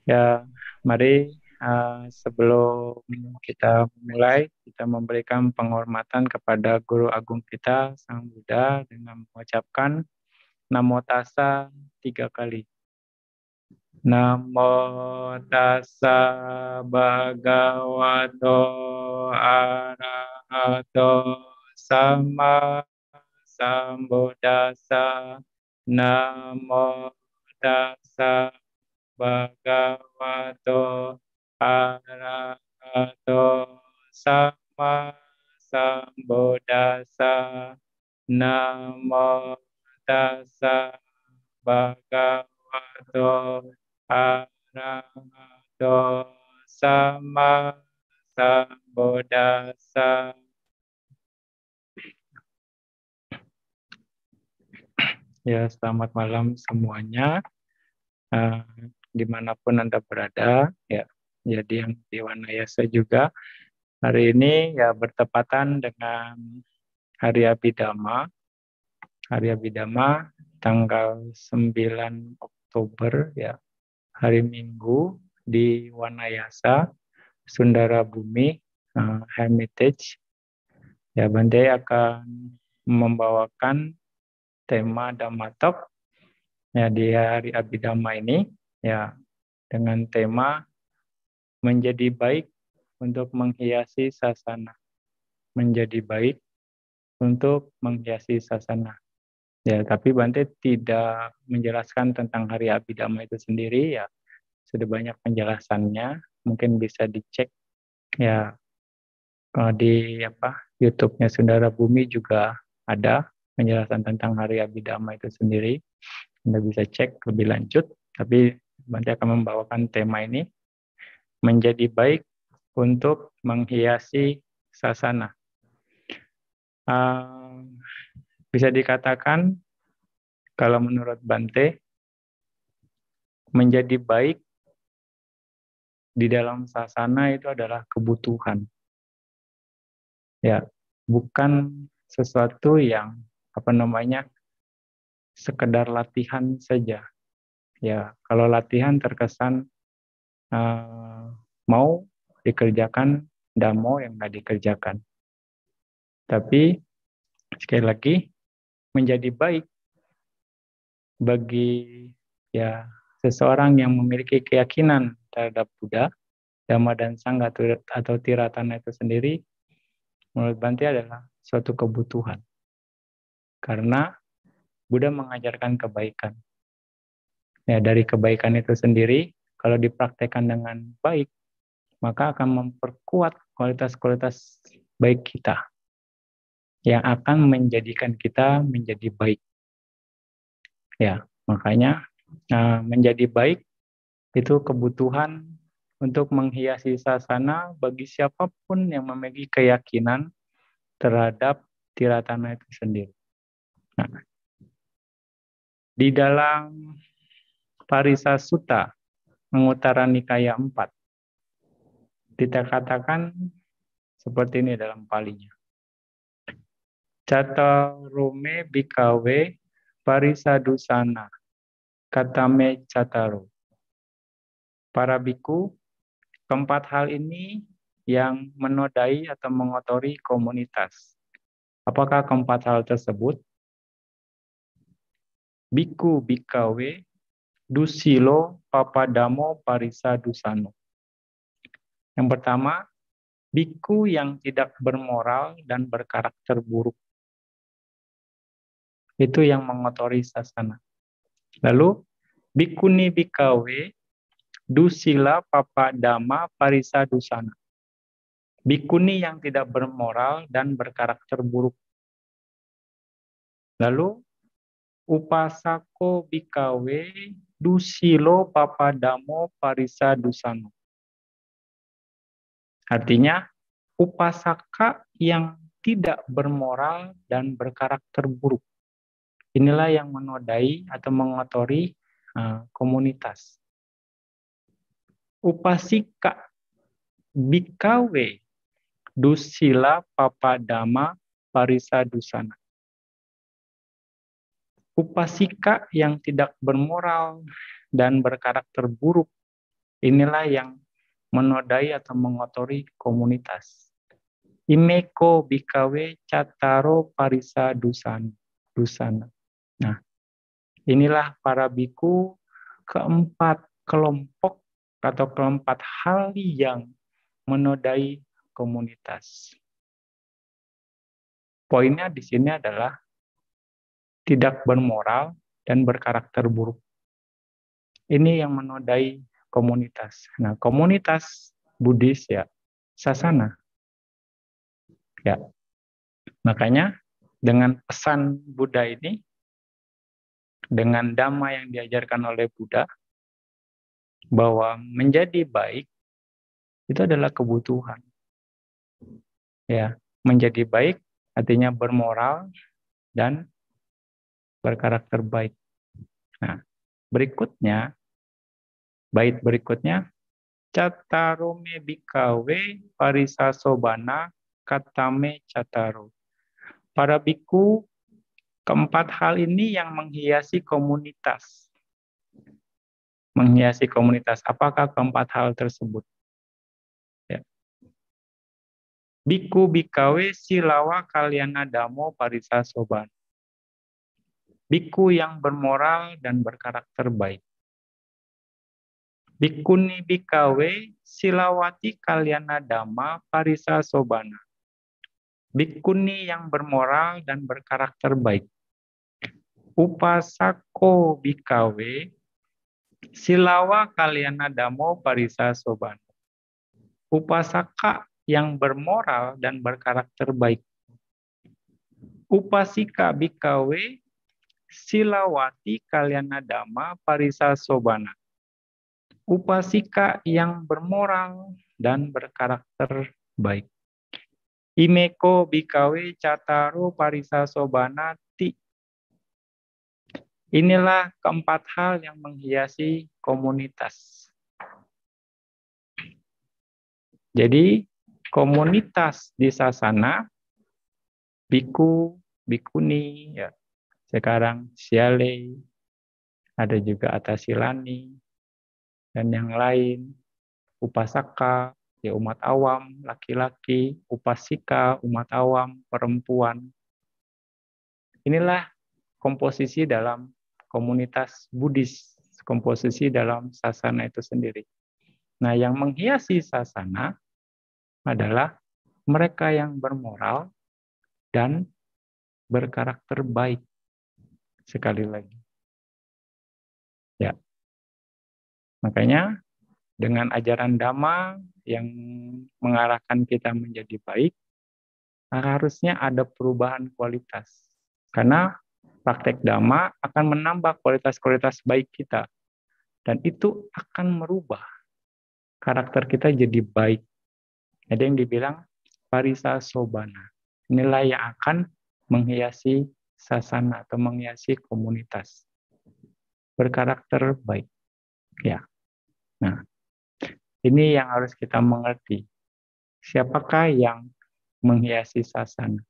Ya, mari sebelum kita mulai, kita memberikan penghormatan kepada Guru Agung kita, Sang Buddha, dengan mengucapkan Namo Tassa 3 kali. Namo Tassa Bhagavato Arahato Sama Sambuddhassa. Namo Tassa Bhagavato Arahato Sama Sambuddhassa. Namo Tassa Bhagavato Arahato Sama Sambuddhassa. Ya, selamat malam semuanya. Eh, Dimanapun Anda berada, ya, jadi yang di Wanayasa juga. Hari ini ya bertepatan dengan Hari Abhidhamma. Hari Abhidhamma tanggal 9 Oktober, ya, hari Minggu di Wanayasa, Sundara Bumi, Hermitage. Ya, Bante akan membawakan tema Dhamma Talk ya di hari Abhidhamma ini, ya, dengan tema menjadi baik untuk menghiasi sasana. Menjadi baik untuk menghiasi sasana. Ya, tapi Bante tidak menjelaskan tentang hari Abhidhamma itu sendiri, ya. Sudah banyak penjelasannya, mungkin bisa dicek ya di YouTube-nya Sundara Bumi juga ada penjelasan tentang hari Abhidhamma itu sendiri. Anda bisa cek lebih lanjut, tapi Bante akan membawakan tema ini menjadi baik untuk menghiasi sasana. Bisa dikatakan kalau menurut Bante, menjadi baik di dalam sasana itu adalah kebutuhan. Ya, bukan sesuatu yang sekedar latihan saja. Ya, kalau latihan terkesan mau dikerjakan, tidak mau yang nggak dikerjakan. Tapi sekali lagi, menjadi baik bagi ya seseorang yang memiliki keyakinan terhadap Buddha, Dhamma dan Sangha atau Tiratana itu sendiri, menurut Bante adalah suatu kebutuhan. Karena Buddha mengajarkan kebaikan. Ya, dari kebaikan itu sendiri, kalau dipraktekkan dengan baik, maka akan memperkuat kualitas-kualitas baik kita yang akan menjadikan kita menjadi baik. Ya, makanya menjadi baik itu kebutuhan untuk menghiasi sasana bagi siapapun yang memiliki keyakinan terhadap Tiratana itu sendiri. Nah, di dalam Parisa Sutta, Anguttara Nikaya 4, dikatakan seperti ini dalam palinya. Catarome bikawe parisadusana katame cataro. Para biku, keempat hal ini yang menodai atau mengotori komunitas. Apakah keempat hal tersebut? Biku bikawe dusilo papadamo parisadusano. Yang pertama, biku yang tidak bermoral dan berkarakter buruk. Itu yang mengotori sasana. Lalu, bikuni bikawe dusila papadama parisadusana. Bikuni yang tidak bermoral dan berkarakter buruk. Lalu, upasako bikawe dusilo papadamo parisadusano. Artinya, upasaka yang tidak bermoral dan berkarakter buruk. Inilah yang menodai atau mengotori komunitas. Upasika bikawe dusila papadama parisadusana. Upasika yang tidak bermoral dan berkarakter buruk Inilah yang menodai atau mengotori komunitas. Imeko bikawe cataro parisa dusana. Nah, inilah para biku keempat kelompok atau keempat hal yang menodai komunitas. Poinnya di sini adalah tidak bermoral dan berkarakter buruk. Ini yang menodai komunitas. Nah, komunitas Buddhis ya, sasana. Ya. Makanya dengan pesan Buddha ini, dengan dhamma yang diajarkan oleh Buddha, bahwa menjadi baik itu adalah kebutuhan. Ya, menjadi baik artinya bermoral dan berkarakter baik. Nah, bait berikutnya, catarome bikawe parisasobana katame cataro. Para biku, keempat hal ini yang menghiasi komunitas. Menghiasi komunitas. Apakah keempat hal tersebut? Ya. Biku bikawe silawa kalyana damo parisasobana. Biku yang bermoral dan berkarakter baik. Bikuni bikawe silawati kalyana dhamma parisasobana. Bikuni yang bermoral dan berkarakter baik. Upasako bikawe silawa kalyana dhammo parisasobana. Upasaka yang bermoral dan berkarakter baik. Upasika bikawe silawati kalyana dhamma parisasobana. Upasika yang bermoral dan berkarakter baik. Imeko bikawe cataro parisasobana ti. Inilah keempat hal yang menghiasi komunitas. Jadi komunitas di sasana, biku, bikuni, ya, sekarang siale, ada juga atasilani, dan yang lain, upasaka, ya umat awam, laki-laki, upasika, umat awam, perempuan. Inilah komposisi dalam komunitas Buddhis, komposisi dalam sasana itu sendiri. Nah, yang menghiasi sasana adalah mereka yang bermoral dan berkarakter baik. Sekali lagi. Ya. Makanya dengan ajaran Dhamma yang mengarahkan kita menjadi baik, harusnya ada perubahan kualitas. Karena praktek Dhamma akan menambah kualitas-kualitas baik kita. Dan itu akan merubah karakter kita jadi baik. Ada yang dibilang parisasobana. Inilah yang akan menghiasi sasana atau menghiasi komunitas. Berkarakter baik. Ya. Nah, ini yang harus kita mengerti. Siapakah yang menghiasi sasana?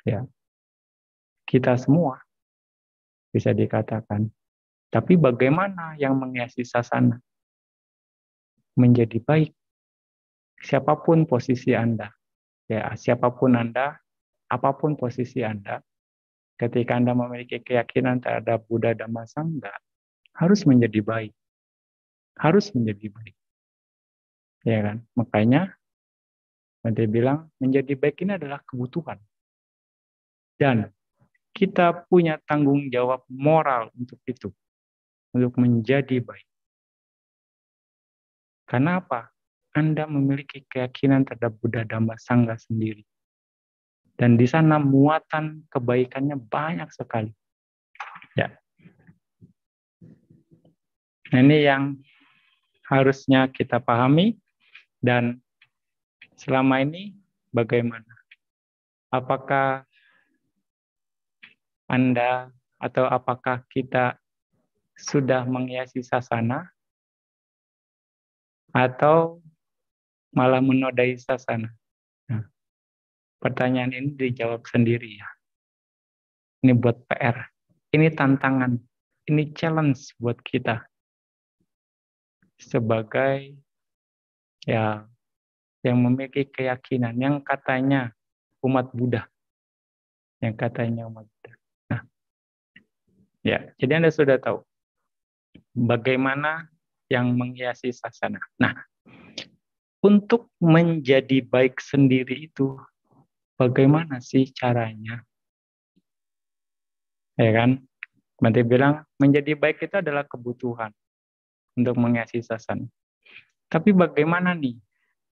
Ya. Kita semua bisa dikatakan. Tapi bagaimana yang menghiasi sasana? Menjadi baik. Siapapun posisi Anda. Ya, siapapun Anda, apapun posisi Anda, ketika Anda memiliki keyakinan terhadap Buddha Dhamma Sangha, harus menjadi baik. Harus menjadi baik. Ya kan? Makanya dia bilang menjadi baik ini adalah kebutuhan. Dan kita punya tanggung jawab moral untuk itu. Untuk menjadi baik. Karena apa? Anda memiliki keyakinan terhadap Buddha Dhamma Sangha sendiri. Dan di sana muatan kebaikannya banyak sekali. Ya. Nah, ini yang harusnya kita pahami. Dan selama ini bagaimana? Apakah Anda atau apakah kita sudah menghiasi sasana atau malah menodai sasana? Nah, pertanyaan ini dijawab sendiri ya. Ini buat PR. Ini tantangan. Ini challenge buat kita. sebagai ya yang memiliki keyakinan yang katanya umat Buddha, Nah, ya, jadi Anda sudah tahu bagaimana yang menghiasi sasana. Nah, untuk menjadi baik sendiri itu bagaimana sih caranya? Ya kan? Bante bilang menjadi baik itu adalah kebutuhan untuk menghiasi sasana. Tapi bagaimana nih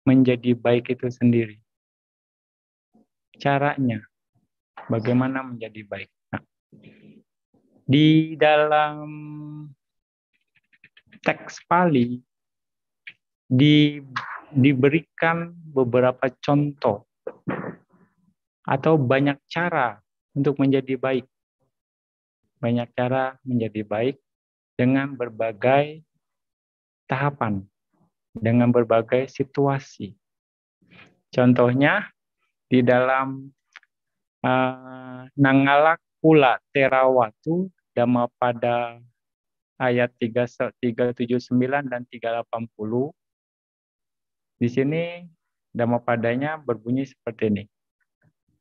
menjadi baik itu sendiri? Caranya, bagaimana menjadi baik? Nah, di dalam teks Pali diberikan beberapa contoh atau banyak cara untuk menjadi baik. Banyak cara menjadi baik dengan berbagai tahapan, dengan berbagai situasi. Contohnya di dalam Nangalak Pula Terawatu Dhammapada ayat 379 dan 380. Di sini Dhammapadanya berbunyi seperti ini.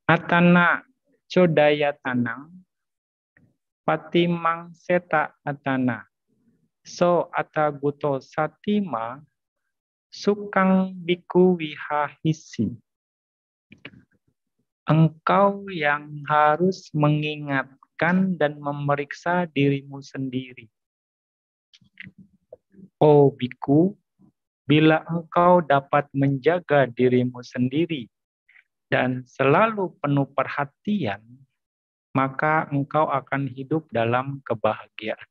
Atana Codaya Tanang Patimang Seta Atana So Ataguto Satima Sukang Biku Wihahisi. Engkau yang harus mengingatkan dan memeriksa dirimu sendiri. Oh biku, bila engkau dapat menjaga dirimu sendiri dan selalu penuh perhatian, maka engkau akan hidup dalam kebahagiaan.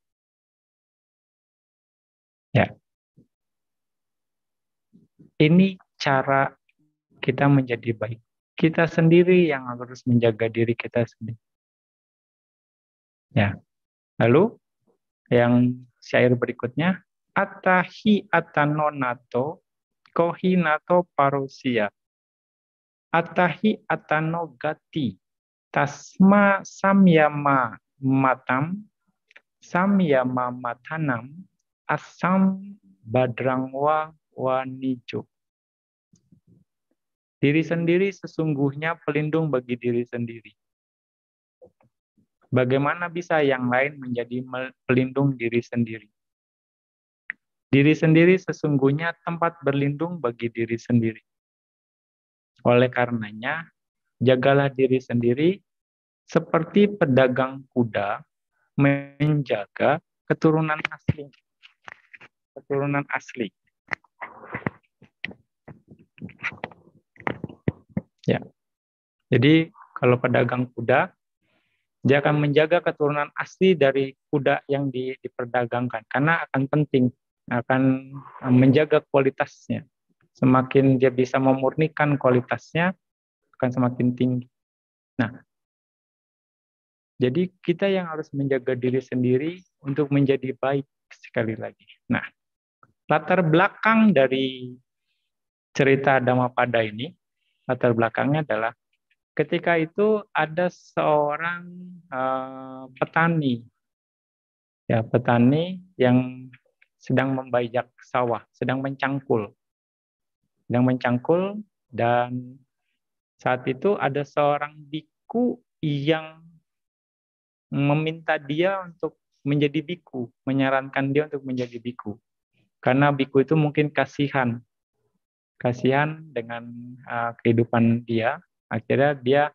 Ya. Ini cara kita menjadi baik. Kita sendiri yang harus menjaga diri kita sendiri. Ya. Lalu yang syair berikutnya, atahi atanonato kohinato parusia. Atahi atano gati tasma samyama matam samyama matanam asam badrangwa wanijo. Diri sendiri sesungguhnya pelindung bagi diri sendiri. Bagaimana bisa yang lain menjadi pelindung diri sendiri? Diri sendiri sesungguhnya tempat berlindung bagi diri sendiri. Oleh karenanya, jagalah diri sendiri seperti pedagang kuda menjaga keturunan asli. Keturunan asli. Ya. Jadi kalau pedagang kuda, dia akan menjaga keturunan asli dari kuda yang diperdagangkan karena akan penting, akan menjaga kualitasnya. Semakin dia bisa memurnikan kualitasnya, akan semakin tinggi. Nah, jadi kita yang harus menjaga diri sendiri untuk menjadi baik sekali lagi. Nah, latar belakang dari cerita Dhammapada ini, latar belakangnya adalah ketika itu ada seorang petani, ya petani yang sedang membajak sawah, sedang mencangkul, dan saat itu ada seorang biku yang meminta dia untuk menjadi biku, menyarankan dia untuk menjadi biku, karena biku itu mungkin kasihan dengan kehidupan dia. Akhirnya dia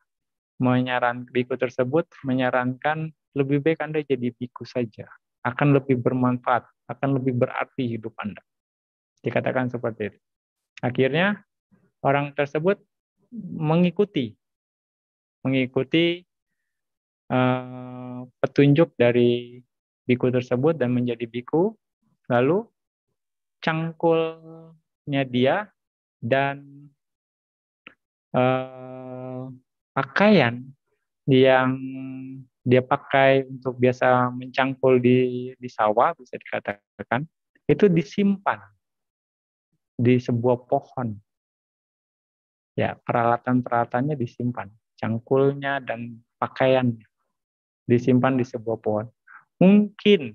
biku tersebut menyarankan lebih baik Anda jadi biku saja, akan lebih bermanfaat, akan lebih berarti hidup Anda. Dikatakan seperti itu. Akhirnya orang tersebut mengikuti petunjuk dari biku tersebut dan menjadi biku. Lalu cangkulnya dia dan pakaian yang dia pakai untuk biasa mencangkul di sawah, bisa dikatakan, itu disimpan di sebuah pohon. Ya, peralatan-peralatannya disimpan, cangkulnya dan pakaiannya disimpan di sebuah pohon. Mungkin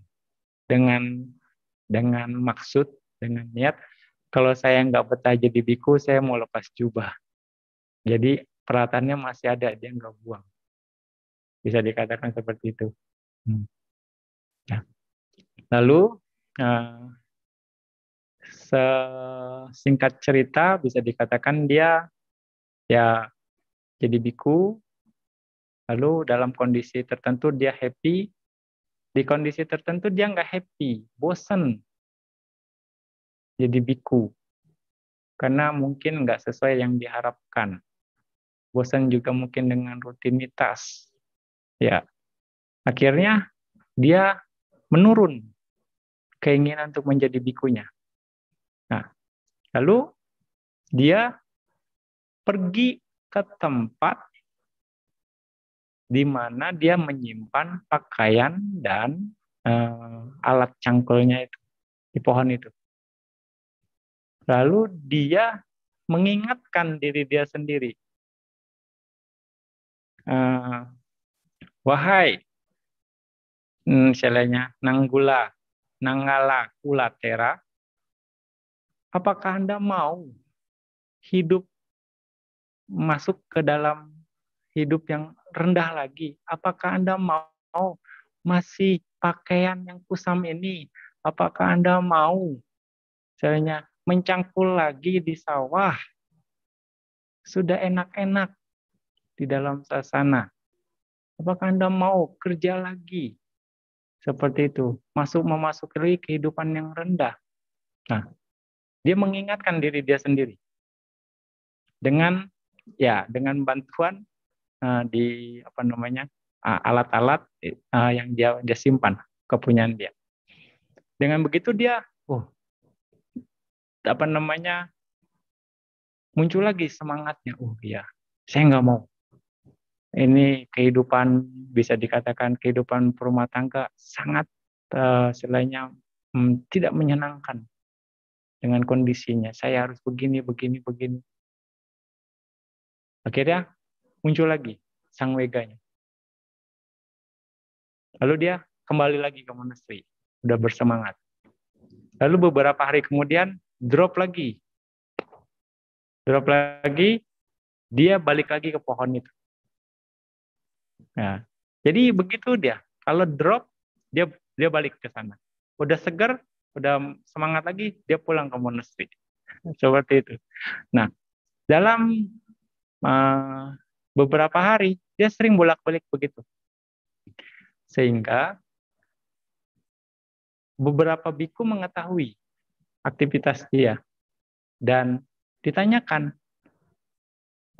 dengan maksud dengan niat kalau saya nggak betah jadi biku, saya mau lepas jubah. Jadi peralatannya masih ada, dia nggak buang. Bisa dikatakan seperti itu. Hmm. Ya. Lalu singkat cerita bisa dikatakan dia ya jadi biku. Lalu dalam kondisi tertentu dia happy, di kondisi tertentu dia nggak happy, bosen jadi biku karena mungkin nggak sesuai yang diharapkan. Bosan juga mungkin dengan rutinitas. Ya, akhirnya dia menurun keinginan untuk menjadi bikunya. Nah, lalu dia pergi ke tempat di mana dia menyimpan pakaian dan alat cangkulnya itu di pohon itu. Lalu dia mengingatkan diri dia sendiri, wahai misalnya Nanggula, Nanggala, Kulatera, apakah Anda mau hidup masuk ke dalam hidup yang rendah lagi? Apakah Anda mau masih pakaian yang kusam ini? Apakah Anda mau misalnya mencangkul lagi di sawah? Sudah enak-enak di dalam sasana. Apakah Anda mau kerja lagi? Seperti itu. Memasuki kehidupan yang rendah. Nah, dia mengingatkan diri dia sendiri. Dengan bantuan di alat-alat yang dia simpan kepunyaan dia. Dengan begitu dia muncul lagi semangatnya. Oh iya, saya nggak mau. Ini kehidupan bisa dikatakan kehidupan rumah tangga sangat selainnya tidak menyenangkan dengan kondisinya. Saya harus begini, begini, begini. Akhirnya muncul lagi sang weganya. Lalu dia kembali lagi ke monasteri, udah bersemangat. Lalu beberapa hari kemudian drop lagi, dia balik lagi ke pohon itu. Nah, jadi begitu dia. Kalau drop, dia balik ke sana. Udah segar, udah semangat lagi, dia pulang ke monasteri. Seperti itu. Nah, dalam beberapa hari, dia sering bolak-balik begitu. Sehingga beberapa biku mengetahui aktivitas dia. Dan ditanyakan,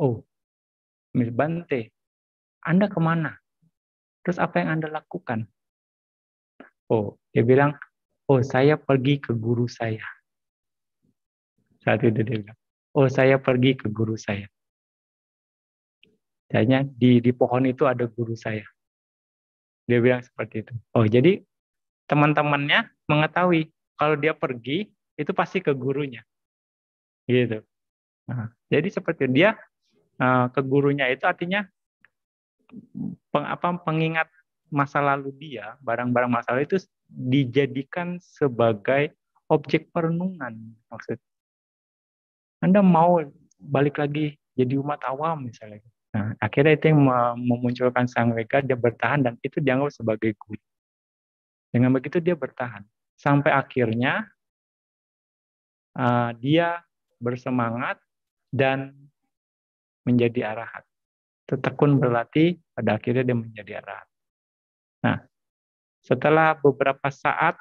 oh, Miss Bante, Anda kemana? Terus apa yang Anda lakukan? Oh, dia bilang, oh saya pergi ke guru saya. Saat itu dia bilang, oh saya pergi ke guru saya. Kayaknya di pohon itu ada guru saya. Dia bilang seperti itu. Oh jadi teman-temannya mengetahui kalau dia pergi itu pasti ke gurunya. Gitu. Nah, jadi seperti itu. Dia ke gurunya itu artinya pengingat masa lalu dia, barang-barang masa lalu itu dijadikan sebagai objek perenungan maksud. Anda mau balik lagi jadi umat awam misalnya. Nah, akhirnya itu yang memunculkan sang wega, dia bertahan dan itu dianggap sebagai guru. Dengan begitu dia bertahan sampai akhirnya dia bersemangat dan menjadi arahat. Tekun berlatih, pada akhirnya dia menjadi arahat. Nah, setelah beberapa saat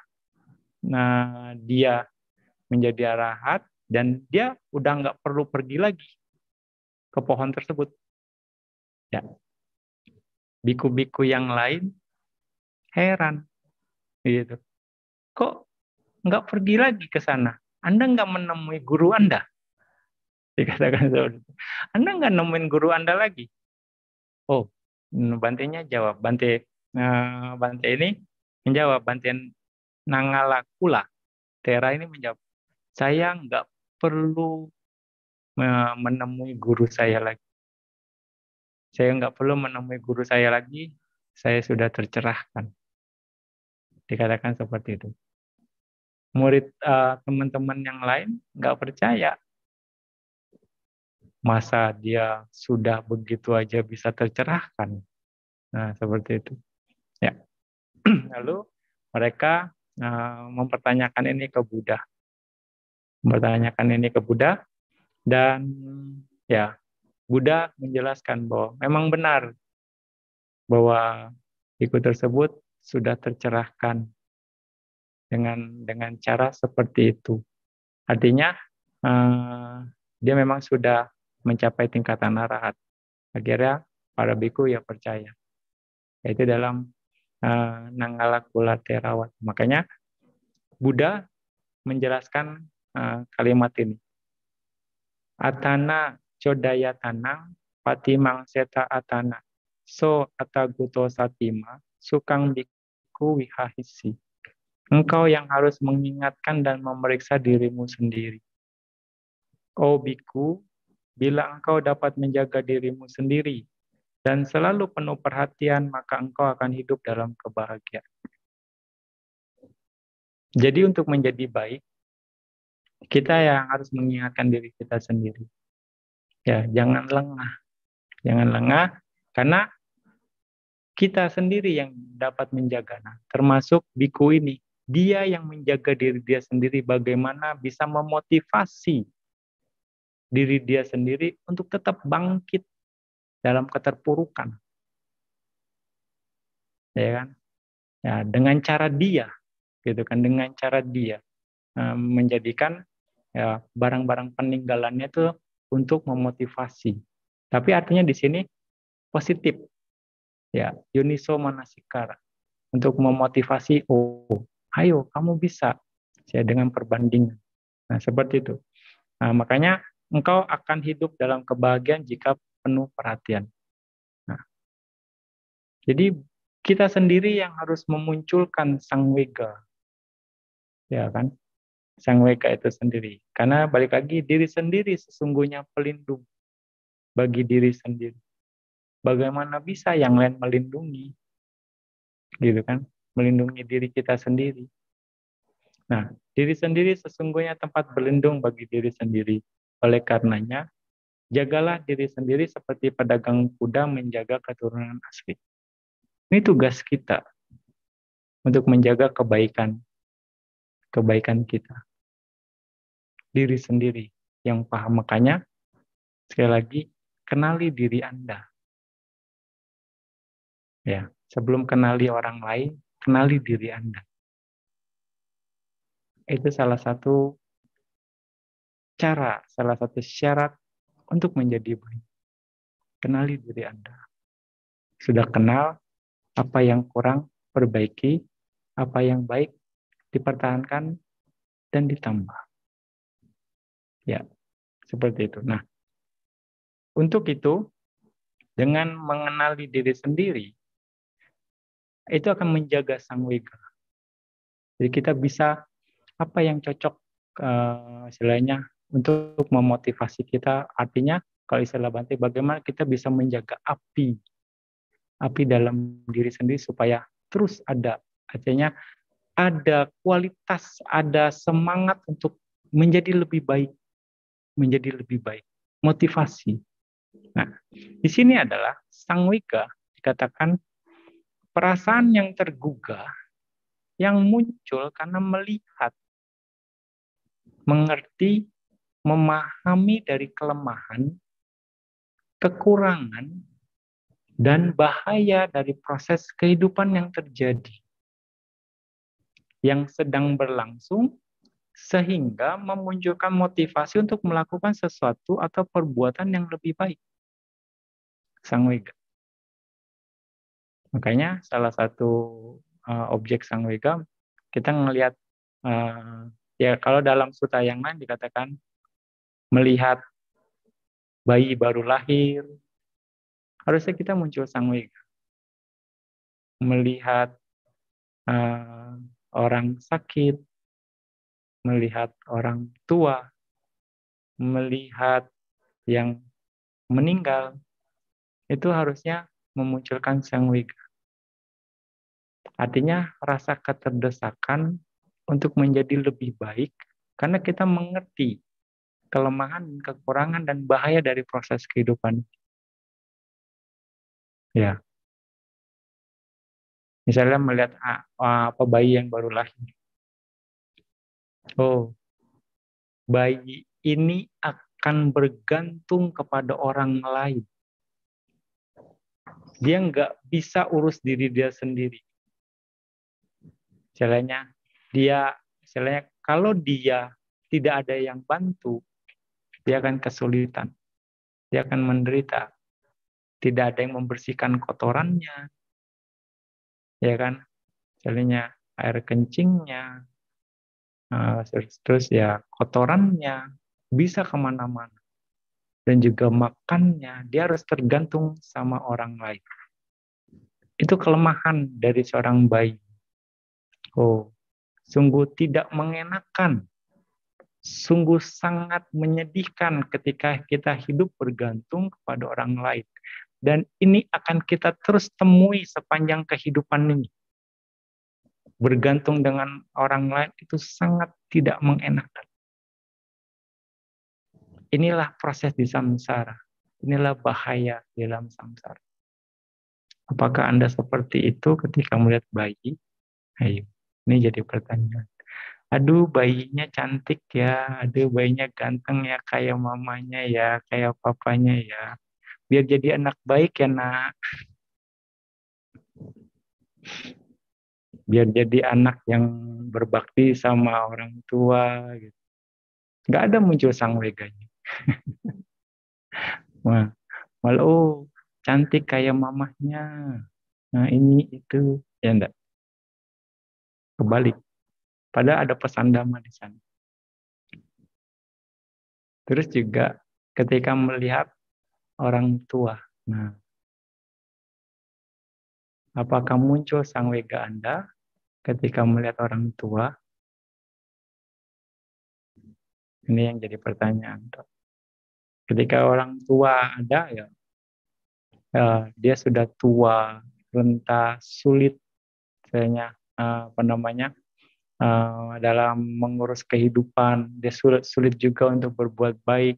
dia menjadi arahat dan dia udah nggak perlu pergi lagi ke pohon tersebut. Ya, biku-biku yang lain heran, gitu. Kok nggak pergi lagi ke sana? Anda nggak menemui guru Anda? Dikatakan seperti itu. Anda nggak nemuin guru Anda lagi? Oh, Bantenya jawab. Bante ini menjawab. Bante Nangalakula Tera ini menjawab, saya nggak perlu menemui guru saya lagi. Saya nggak perlu menemui guru saya lagi. Saya sudah tercerahkan. Dikatakan seperti itu. murid teman-teman yang lain nggak percaya. Masa dia sudah begitu aja bisa tercerahkan? Nah, seperti itu. Ya. Lalu mereka mempertanyakan ini ke Buddha. Mempertanyakan ini ke Buddha dan ya, Buddha menjelaskan bahwa memang benar bahwa biku tersebut sudah tercerahkan dengan cara seperti itu. Artinya dia memang sudah mencapai tingkatan arahat. Akhirnya para biku ya percaya. Yaitu dalam Nanggala Kula Theravada. Makanya Buddha menjelaskan kalimat ini. Atana Chodaya Tanang Patimang Seta Atana So Ataguto Satima Sukang Biku Wihahisi. Engkau yang harus mengingatkan dan memeriksa dirimu sendiri. Oh biku, bila engkau dapat menjaga dirimu sendiri dan selalu penuh perhatian, maka engkau akan hidup dalam kebahagiaan. Jadi untuk menjadi baik, kita yang harus mengingatkan diri kita sendiri. Ya, jangan lengah, karena kita sendiri yang dapat menjaga. Nah, termasuk biku ini, dia yang menjaga diri dia sendiri, bagaimana bisa memotivasi diri dia sendiri untuk tetap bangkit dalam keterpurukan, ya kan? Ya, dengan cara dia, gitu kan? Dengan cara dia menjadikan ya barang-barang peninggalannya itu untuk memotivasi. Tapi artinya di sini positif, ya, Yuniso Manasikara, untuk memotivasi. Oh, ayo kamu bisa, ya, dengan perbandingan. Nah, seperti itu. Nah, makanya engkau akan hidup dalam kebahagiaan jika penuh perhatian. Nah, jadi kita sendiri yang harus memunculkan sang wega, ya kan? Sang wega itu sendiri. Karena balik lagi, diri sendiri sesungguhnya pelindung bagi diri sendiri. Bagaimana bisa yang lain melindungi, gitu kan? Melindungi diri kita sendiri. Nah, diri sendiri sesungguhnya tempat berlindung bagi diri sendiri. Oleh karenanya, jagalah diri sendiri seperti pedagang kuda menjaga keturunan asli. Ini tugas kita untuk menjaga kebaikan kita. Diri sendiri yang paham. Makanya, sekali lagi, kenali diri Anda. Ya, sebelum kenali orang lain, kenali diri Anda. Itu salah satu cara, salah satu syarat untuk menjadi baik. Kenali diri Anda. Sudah kenal apa yang kurang, perbaiki, apa yang baik, dipertahankan, dan ditambah. Ya, seperti itu. Nah, untuk itu, dengan mengenali diri sendiri, itu akan menjaga sang wega. Jadi kita bisa apa yang cocok istilahnya untuk memotivasi kita. Artinya kalau istilah Bante, bagaimana kita bisa menjaga api dalam diri sendiri supaya terus ada, artinya ada kualitas, ada semangat untuk menjadi lebih baik, motivasi. Nah, di sini adalah sang wika dikatakan perasaan yang tergugah yang muncul karena melihat, mengerti, memahami dari kelemahan, kekurangan, dan bahaya dari proses kehidupan yang terjadi, yang sedang berlangsung, sehingga memunculkan motivasi untuk melakukan sesuatu atau perbuatan yang lebih baik. Sang wega. Makanya salah satu objek sang wega, kita ngelihat, ya kalau dalam sutta yang lain dikatakan melihat bayi baru lahir, harusnya kita muncul sang wega. Melihat orang sakit, melihat orang tua, melihat yang meninggal, itu harusnya memunculkan sang wega. Artinya rasa keterdesakan untuk menjadi lebih baik karena kita mengerti kelemahan, kekurangan, dan bahaya dari proses kehidupan. Ya, misalnya melihat apa bayi yang baru lahir. Oh, bayi ini akan bergantung kepada orang lain. Dia nggak bisa urus diri dia sendiri. Misalnya kalau dia tidak ada yang bantu, dia akan kesulitan, dia akan menderita. Tidak ada yang membersihkan kotorannya, ya kan? Misalnya air kencingnya, terus ya kotorannya bisa kemana-mana. Dan juga makannya, dia harus tergantung sama orang lain. Itu kelemahan dari seorang bayi. Oh, sungguh tidak mengenakan, sungguh sangat menyedihkan ketika kita hidup bergantung kepada orang lain. Dan ini akan kita terus temui sepanjang kehidupan ini. Bergantung dengan orang lain itu sangat tidak mengenakan. Inilah proses di samsara. Inilah bahaya di dalam samsara. Apakah Anda seperti itu ketika melihat bayi? Ayo, ini jadi pertanyaan. Aduh, bayinya cantik ya. Aduh, bayinya ganteng ya, kayak mamanya ya, kayak papanya ya. Biar jadi anak baik ya, nak. Biar jadi anak yang berbakti sama orang tua. Gitu. Nggak ada muncul sang weganya. Wah, malah, oh, cantik kayak mamahnya. Nah, ini, itu. Ya enggak, kebalik. Padahal ada pesan dhamma di sana. Terus juga ketika melihat orang tua. Nah, apakah muncul sang wega Anda ketika melihat orang tua? Ini yang jadi pertanyaan. Ketika orang tua ada, ya, dia sudah tua, renta, sulit, misalnya apa namanya, dalam mengurus kehidupan, dia sulit juga untuk berbuat baik,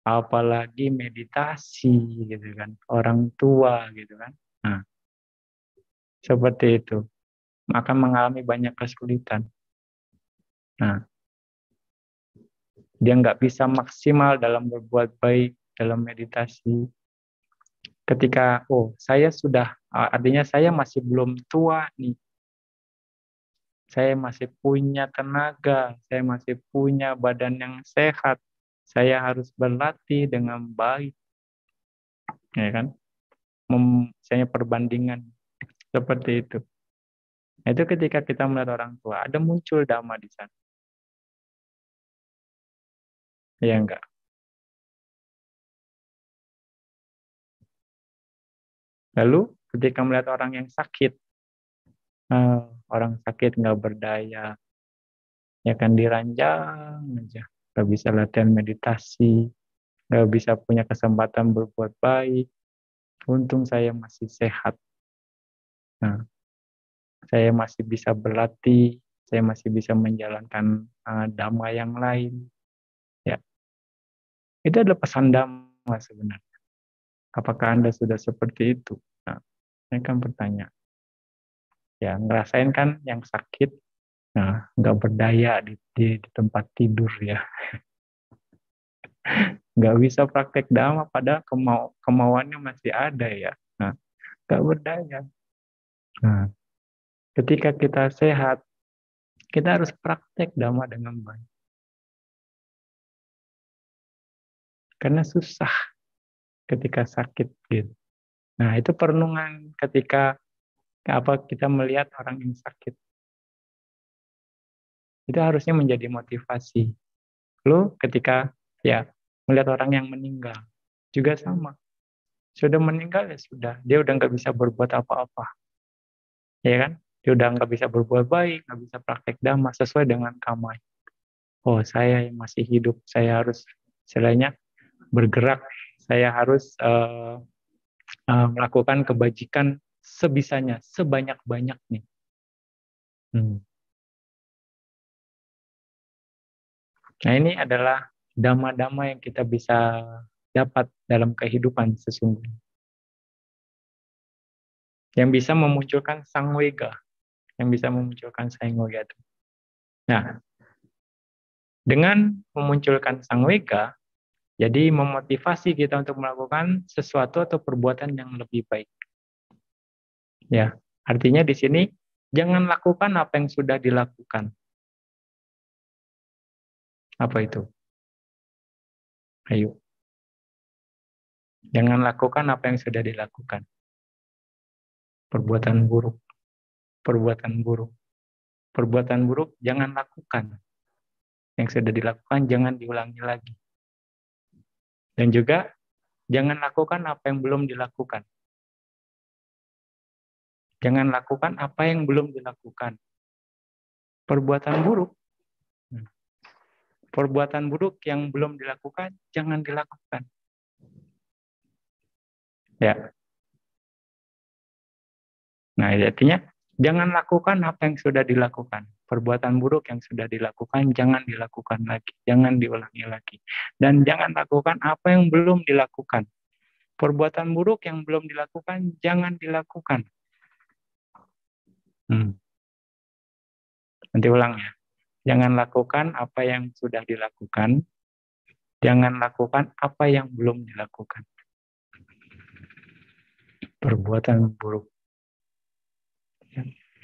apalagi meditasi, gitu kan, orang tua, gitu kan. Nah, seperti itu, akan mengalami banyak kesulitan. Nah, dia nggak bisa maksimal dalam berbuat baik, dalam meditasi. Ketika, oh, saya sudah, artinya saya masih belum tua nih. Saya masih punya tenaga, saya masih punya badan yang sehat. Saya harus berlatih dengan baik, ya kan? Misalnya perbandingan seperti itu. Nah, itu ketika kita melihat orang tua, ada muncul dhamma di sana. Ya enggak? Lalu ketika melihat orang yang sakit, orang sakit nggak berdaya, ya kan, diranjang aja, nggak bisa latihan meditasi, nggak bisa punya kesempatan berbuat baik. Untung saya masih sehat. Nah, saya masih bisa berlatih, saya masih bisa menjalankan dhamma yang lain. Ya, itu adalah pesan dhamma sebenarnya. Apakah Anda sudah seperti itu? Nah, ini kan pertanyaan. Ya, ngerasain kan yang sakit, nah, nggak berdaya di tempat tidur ya. Nggak bisa praktek dhamma padahal kemauannya masih ada ya. Nah, nggak berdaya. Nah, ketika kita sehat, kita harus praktek dhamma dengan baik. Karena susah ketika sakit gitu. Nah, itu perenungan ketika kita melihat orang yang sakit. Itu harusnya menjadi motivasi. Lalu ketika ya melihat orang yang meninggal juga sama. Sudah meninggal ya sudah, dia udah nggak bisa berbuat apa-apa. Ya kan? Dia udah nggak bisa berbuat baik, nggak bisa praktek dhamma sesuai dengan kamai. Oh, saya yang masih hidup, saya harus istilahnya bergerak, saya harus melakukan kebajikan sebisanya, sebanyak-banyaknya. Hmm. Nah, ini adalah dhamma-dhamma yang kita bisa dapat dalam kehidupan sesungguhnya. Yang bisa memunculkan sangwega, yang bisa memunculkan sangwega itu. Nah, dengan memunculkan sangwega, jadi memotivasi kita untuk melakukan sesuatu atau perbuatan yang lebih baik. Ya, artinya di sini jangan lakukan apa yang sudah dilakukan. Apa itu? Ayo. Jangan lakukan apa yang sudah dilakukan. Perbuatan buruk. Perbuatan buruk. Perbuatan buruk jangan lakukan. Yang sudah dilakukan jangan diulangi lagi. Dan juga jangan lakukan apa yang belum dilakukan. Jangan lakukan apa yang belum dilakukan. Perbuatan buruk. Perbuatan buruk yang belum dilakukan jangan dilakukan. Ya. Nah, artinya jangan lakukan apa yang sudah dilakukan. Perbuatan buruk yang sudah dilakukan jangan dilakukan lagi, jangan diulangi lagi. Dan jangan lakukan apa yang belum dilakukan. Perbuatan buruk yang belum dilakukan jangan dilakukan. Nanti ulang ya. Jangan lakukan apa yang sudah dilakukan. Jangan lakukan apa yang belum dilakukan. Perbuatan buruk.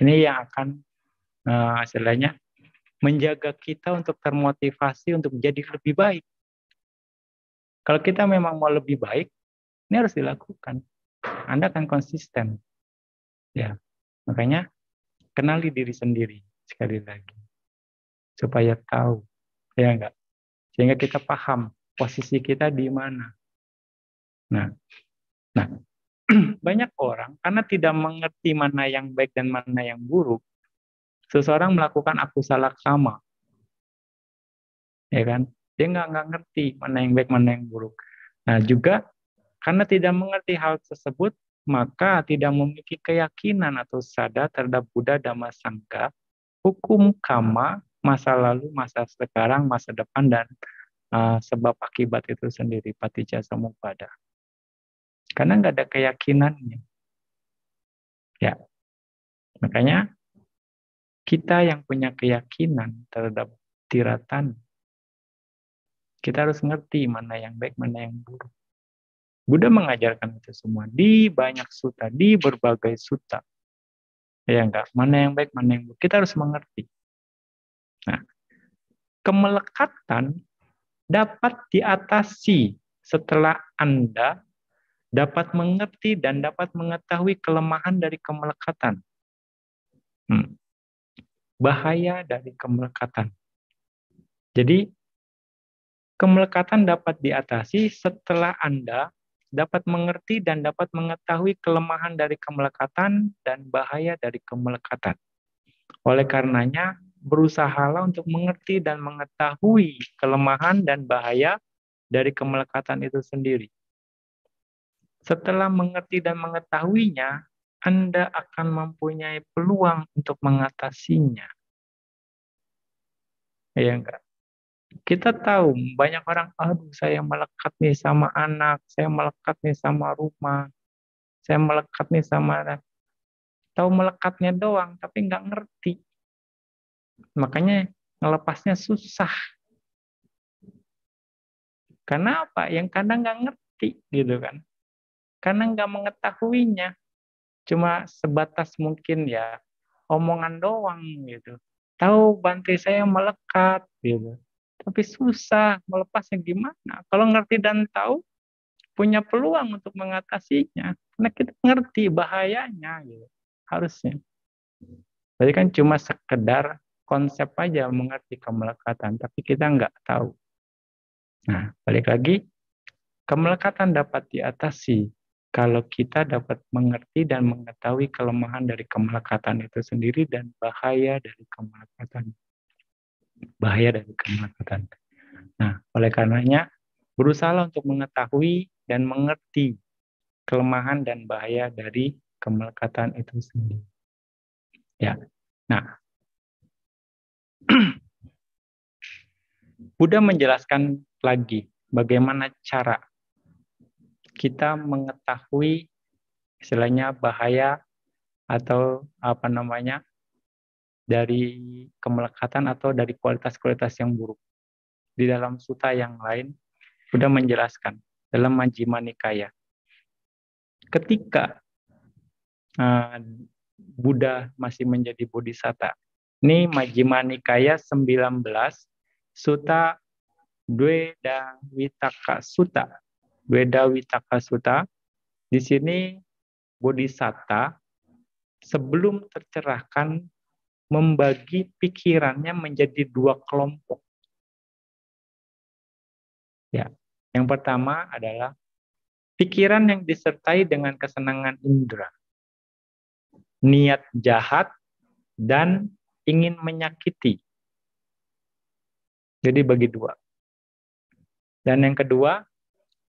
Ini yang akan istilahnya menjaga kita untuk termotivasi untuk jadi lebih baik. Kalau kita memang mau lebih baik, ini harus dilakukan. Anda akan konsisten. Ya, makanya kenali diri sendiri sekali lagi. Supaya tahu, ya enggak? Sehingga kita paham posisi kita di mana. Nah, banyak orang karena tidak mengerti mana yang baik dan mana yang buruk, seseorang melakukan akusala kama. Ya kan? Dia nggak ngerti mana yang baik, mana yang buruk. Nah, juga karena tidak mengerti hal tersebut, maka tidak memiliki keyakinan atau sadar terhadap Buddha Dhamma Sangha, hukum kama, masa lalu, masa sekarang, masa depan, dan sebab akibat itu sendiri, paticca samuppada. Karena nggak ada keyakinannya. Ya, makanya kita yang punya keyakinan terhadap tiratan, kita harus ngerti mana yang baik, mana yang buruk. Buddha mengajarkan itu semua di banyak sutta, di berbagai sutta. Ya enggak, mana yang baik, mana yang buruk. Kita harus mengerti. Nah, kemelekatan dapat diatasi setelah Anda dapat mengerti dan dapat mengetahui kelemahan dari kemelekatan. Bahaya dari kemelekatan. Jadi, kemelekatan dapat diatasi setelah Anda dapat mengerti dan dapat mengetahui kelemahan dari kemelekatan dan bahaya dari kemelekatan. Oleh karenanya, berusahalah untuk mengerti dan mengetahui kelemahan dan bahaya dari kemelekatan itu sendiri. Setelah mengerti dan mengetahuinya, Anda akan mempunyai peluang untuk mengatasinya. Ya enggak? Kita tahu banyak orang, aduh saya melekat nih sama anak, saya melekat nih sama rumah, saya melekat nih sama anak. Tahu melekatnya doang, tapi nggak ngerti. Makanya ngelepasnya susah. Karena apa? Yang kadang nggak ngerti gitu kan. Karena nggak mengetahuinya. Cuma sebatas mungkin ya omongan doang gitu. Tahu bantai saya melekat gitu. Tapi susah melepasnya gimana? Kalau ngerti dan tahu, punya peluang untuk mengatasinya. Karena kita ngerti bahayanya gitu. Harusnya. Jadi kan cuma sekedar konsep aja mengerti kemelekatan, tapi kita nggak tahu. Nah, balik lagi, kemelekatan dapat diatasi kalau kita dapat mengerti dan mengetahui kelemahan dari kemelekatan itu sendiri dan bahaya dari kemelekatan. Bahaya dari kemelekatan. Nah, oleh karenanya, berusaha untuk mengetahui dan mengerti kelemahan dan bahaya dari kemelekatan itu sendiri. Ya, nah, Buddha menjelaskan lagi bagaimana cara kita mengetahui istilahnya bahaya atau apa namanya dari kemelekatan atau dari kualitas-kualitas yang buruk. Di dalam sutta yang lain Buddha menjelaskan dalam Majjhima Nikaya. Ketika Buddha masih menjadi bodhisatta. Ini Majjhima Nikaya 19, Sutta Dweda Witaka Sutta. Dweda Witaka Sutta. Di sini bodhisatta sebelum tercerahkan membagi pikirannya menjadi dua kelompok. Ya, yang pertama adalah pikiran yang disertai dengan kesenangan indera, niat jahat, dan ingin menyakiti. Jadi bagi dua. Dan yang kedua,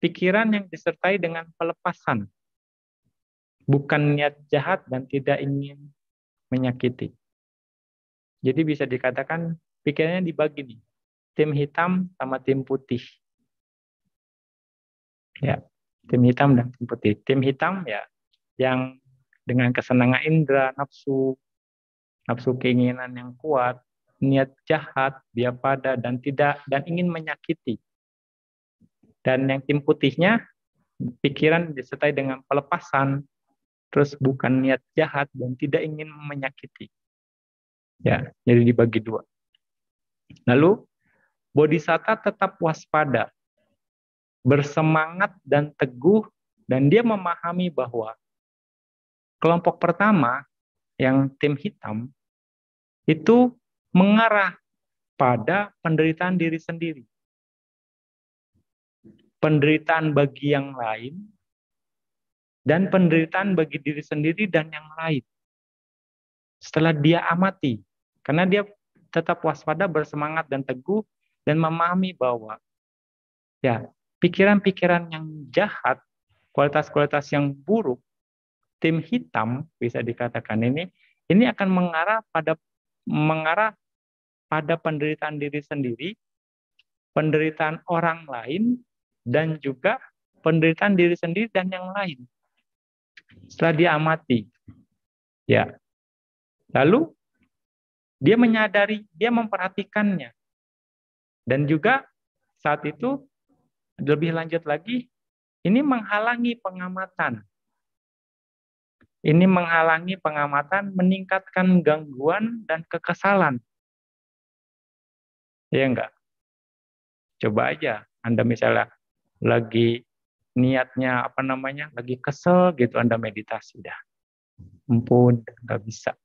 pikiran yang disertai dengan pelepasan, bukan niat jahat dan tidak ingin menyakiti. Jadi bisa dikatakan pikirannya dibagi nih, tim hitam sama tim putih. Ya, tim hitam dan tim putih. Tim hitam ya yang dengan kesenangan indera, nafsu keinginan yang kuat, niat jahat, biapada dan ingin menyakiti. Dan yang tim putihnya pikiran disertai dengan pelepasan, terus bukan niat jahat dan tidak ingin menyakiti. Ya, jadi dibagi dua. Lalu bodhisatta tetap waspada, bersemangat dan teguh, dan dia memahami bahwa kelompok pertama yang tim hitam itu mengarah pada penderitaan diri sendiri. Penderitaan bagi yang lain dan penderitaan bagi diri sendiri dan yang lain. Setelah dia amati, karena dia tetap waspada, bersemangat dan teguh dan memahami bahwa ya, pikiran-pikiran yang jahat, kualitas-kualitas yang buruk, tim hitam bisa dikatakan ini akan mengarah pada penderitaan diri sendiri, penderitaan orang lain, dan juga penderitaan diri sendiri dan yang lain. Setelah dia amati, ya, lalu dia menyadari, dia memperhatikannya, dan juga saat itu lebih lanjut lagi, ini menghalangi pengamatan. Ini menghalangi pengamatan, meningkatkan gangguan dan kekesalan. Ya enggak? Coba aja, Anda misalnya lagi niatnya lagi kesel gitu, Anda meditasi dah. Ampun, nggak bisa.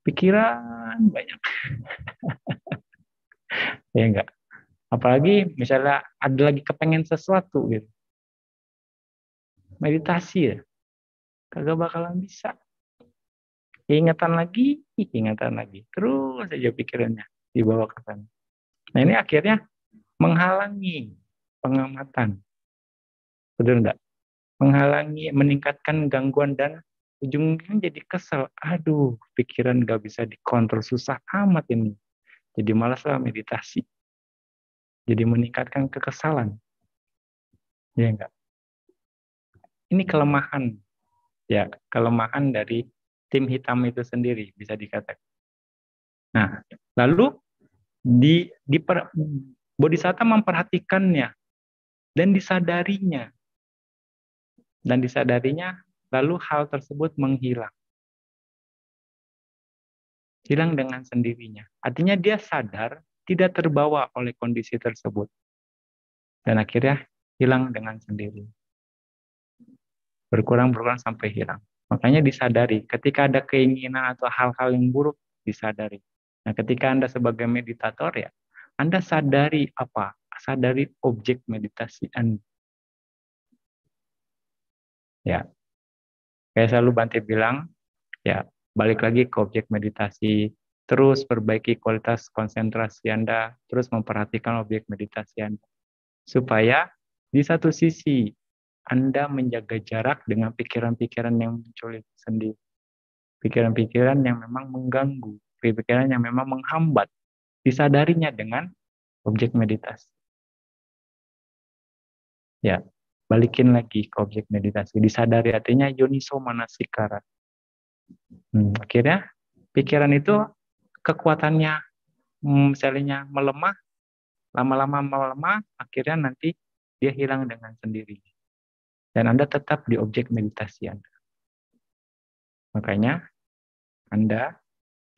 Pikiran banyak. Ya enggak? Apalagi misalnya ada lagi kepengen sesuatu gitu. Meditasi ya, kagak bakalan bisa. Ingatan lagi. Terus aja pikirannya dibawa ke sana. Nah ini akhirnya menghalangi pengamatan. Betul enggak? Menghalangi, meningkatkan gangguan dan ujungnya jadi kesel. Aduh, pikiran nggak bisa dikontrol, susah amat ini. Jadi malaslah meditasi. Jadi meningkatkan kekesalan. Ya enggak? Ini kelemahan. Ya, kelemahan dari tim hitam itu sendiri bisa dikatakan. Nah, lalu bodhisatta memperhatikannya dan disadarinya. Lalu hal tersebut menghilang. Hilang dengan sendirinya. Artinya dia sadar, tidak terbawa oleh kondisi tersebut. Dan akhirnya hilang dengan sendiri. Berkurang sampai hilang. Makanya disadari, ketika ada keinginan atau hal-hal yang buruk, disadari. Nah, ketika Anda sebagai meditator ya, Anda sadari apa? Sadari objek meditasi Anda. Ya, kayak selalu Bante bilang, ya balik lagi ke objek meditasi, terus perbaiki kualitas konsentrasi Anda, terus memperhatikan objek meditasi Anda. Supaya di satu sisi Anda menjaga jarak dengan pikiran-pikiran yang muncul itu sendiri. Pikiran-pikiran yang memang mengganggu, pikiran yang memang menghambat. Disadarinya dengan objek meditasi. Ya, balikin lagi ke objek meditasi. Disadari, artinya yoniso manasikara. Akhirnya pikiran itu kekuatannya misalnya melemah, lama-lama melemah, akhirnya nanti dia hilang dengan sendiri. Dan Anda tetap di objek meditasi Anda. Makanya Anda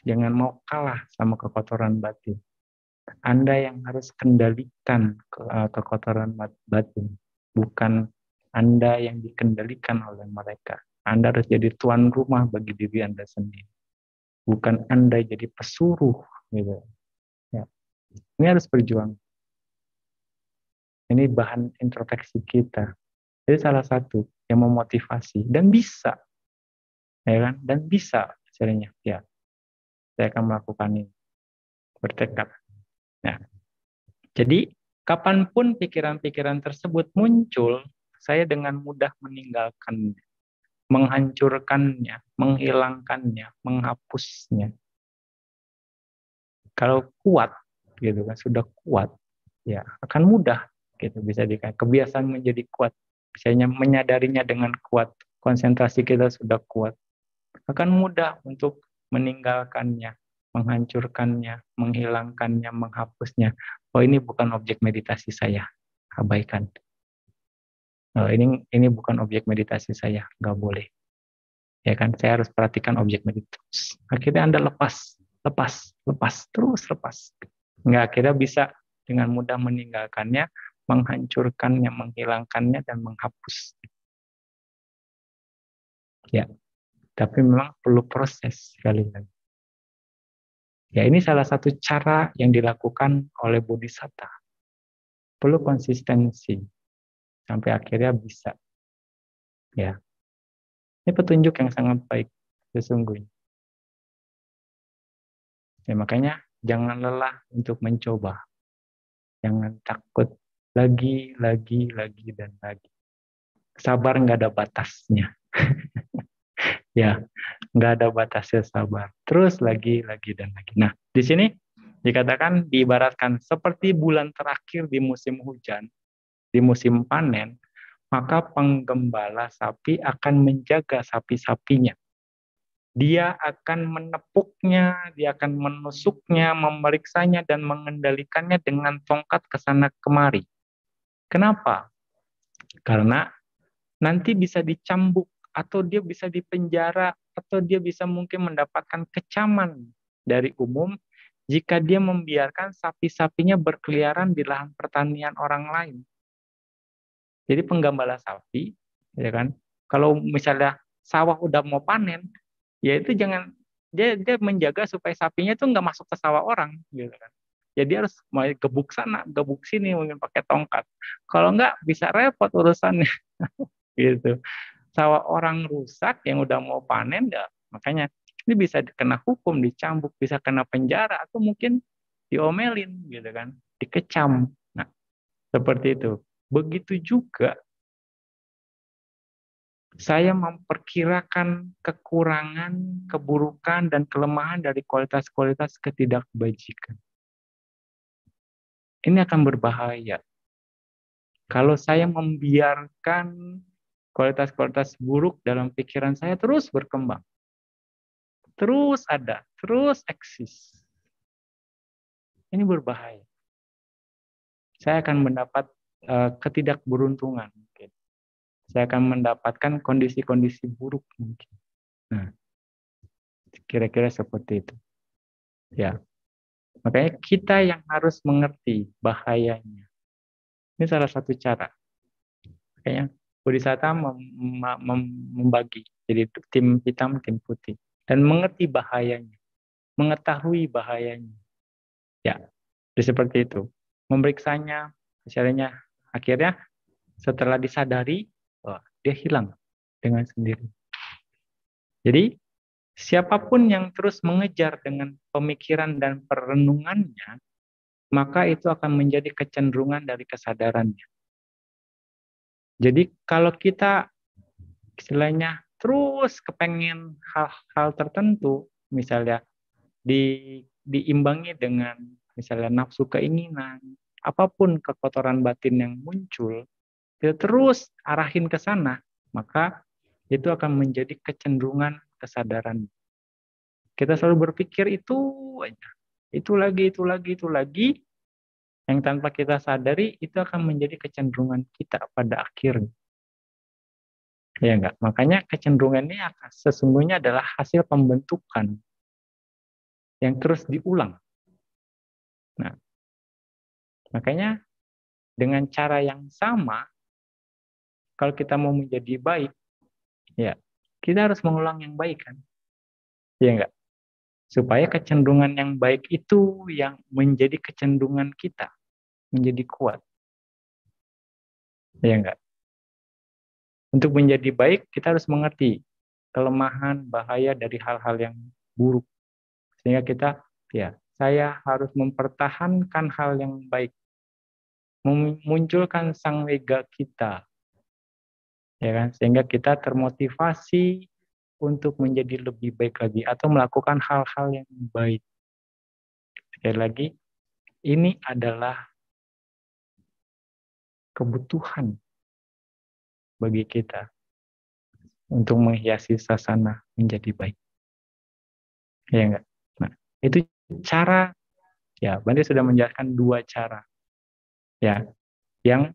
jangan mau kalah sama kekotoran batin. Anda yang harus kendalikan kekotoran batin, bukan Anda yang dikendalikan oleh mereka. Anda harus jadi tuan rumah bagi diri Anda sendiri, bukan Anda jadi pesuruh. Gitu. Ya. Ini harus berjuang. Ini bahan introspeksi kita. Jadi salah satu yang memotivasi dan bisa, ya kan? Dan bisa hasilnya. Ya, saya akan melakukan ini. Bertekad. Nah, jadi kapanpun pikiran-pikiran tersebut muncul, saya dengan mudah meninggalkannya, menghancurkannya, menghilangkannya, menghapusnya. Kalau kuat, gitu kan, sudah kuat, ya akan mudah, gitu bisa dikatakan. Kebiasaan menjadi kuat, misalnya menyadarinya dengan kuat, konsentrasi kita sudah kuat, akan mudah untuk meninggalkannya, menghancurkannya, menghilangkannya, menghapusnya. Oh, ini bukan objek meditasi saya, abaikan. Oh, ini bukan objek meditasi saya, nggak boleh. Ya kan, saya harus perhatikan objek meditasi. Akhirnya Anda lepas, terus lepas. Nggak, akhirnya bisa dengan mudah meninggalkannya, menghancurkannya, menghilangkannya, dan menghapus. Ya, tapi memang perlu proses sekali lagi. Ya, ini salah satu cara yang dilakukan oleh bodhisatta. Perlu konsistensi sampai akhirnya bisa. Ya, ini petunjuk yang sangat baik sesungguhnya. Ya, makanya jangan lelah untuk mencoba. Jangan takut lagi, dan lagi. Sabar nggak ada batasnya. Ya, nggak ada batasnya sabar. Terus lagi, dan lagi. Nah, di sini dikatakan, diibaratkan seperti bulan terakhir di musim hujan, di musim panen, maka penggembala sapi akan menjaga sapi-sapinya. Dia akan menepuknya, dia akan menusuknya, memeriksanya, dan mengendalikannya dengan tongkat ke sana kemari. Kenapa? Karena nanti bisa dicambuk, atau dia bisa dipenjara, atau dia bisa mungkin mendapatkan kecaman dari umum jika dia membiarkan sapi-sapinya berkeliaran di lahan pertanian orang lain. Jadi penggembala sapi, ya kan, kalau misalnya sawah udah mau panen, ya itu jangan, dia menjaga supaya sapinya itu nggak masuk ke sawah orang, gitu kan. Jadi harus mau gebuk sana, gebuk sini, mungkin pakai tongkat. Kalau nggak bisa repot urusannya, gitu. Sawah orang rusak yang udah mau panen, ya makanya ini bisa kena hukum, dicambuk, bisa kena penjara, atau mungkin diomelin, gitu kan, dikecam. Nah, seperti itu. Begitu juga saya memperkirakan kekurangan, keburukan, dan kelemahan dari kualitas-kualitas ketidakbajikan. Ini akan berbahaya. Kalau saya membiarkan kualitas-kualitas buruk dalam pikiran saya terus berkembang, terus ada, terus eksis. Ini berbahaya. Saya akan mendapat ketidakberuntungan. Mungkin. Saya akan mendapatkan kondisi-kondisi buruk mungkin. Nah, kira-kira seperti itu. Ya. Makanya kita yang harus mengerti bahayanya. Ini salah satu cara. Makanya Bodhisatta membagi jadi tim hitam, tim putih, dan mengerti bahayanya, mengetahui bahayanya. Ya, jadi seperti itu. Memeriksanya, misalnya, akhirnya setelah disadari, dia hilang dengan sendiri. Jadi siapapun yang terus mengejar dengan pemikiran dan perenungannya, maka itu akan menjadi kecenderungan dari kesadarannya. Jadi kalau kita istilahnya terus kepengen hal-hal tertentu, misalnya diimbangi dengan misalnya nafsu keinginan, apapun kekotoran batin yang muncul, kita terus arahin ke sana, maka itu akan menjadi kecenderungan kesadaran. Kita selalu berpikir itu aja, itu lagi, itu lagi, itu lagi, yang tanpa kita sadari itu akan menjadi kecenderungan kita pada akhirnya. Ya enggak? Makanya kecenderungan ini sesungguhnya adalah hasil pembentukan yang terus diulang. Nah, makanya dengan cara yang sama, kalau kita mau menjadi baik, ya kita harus mengulang yang baik kan? Ya enggak? Supaya kecenderungan yang baik itu yang menjadi kecenderungan kita, menjadi kuat. Ya enggak? Untuk menjadi baik, kita harus mengerti kelemahan, bahaya dari hal-hal yang buruk. Sehingga kita, ya, saya harus mempertahankan hal yang baik. Memunculkan sang wega kita. Ya kan? Sehingga kita termotivasi untuk menjadi lebih baik lagi. Atau melakukan hal-hal yang baik. Sekali lagi, ini adalah kebutuhan bagi kita untuk menghiasi sasana menjadi baik. Ya enggak? Nah, itu cara, ya, Bante sudah menjelaskan 2 cara. Ya, yang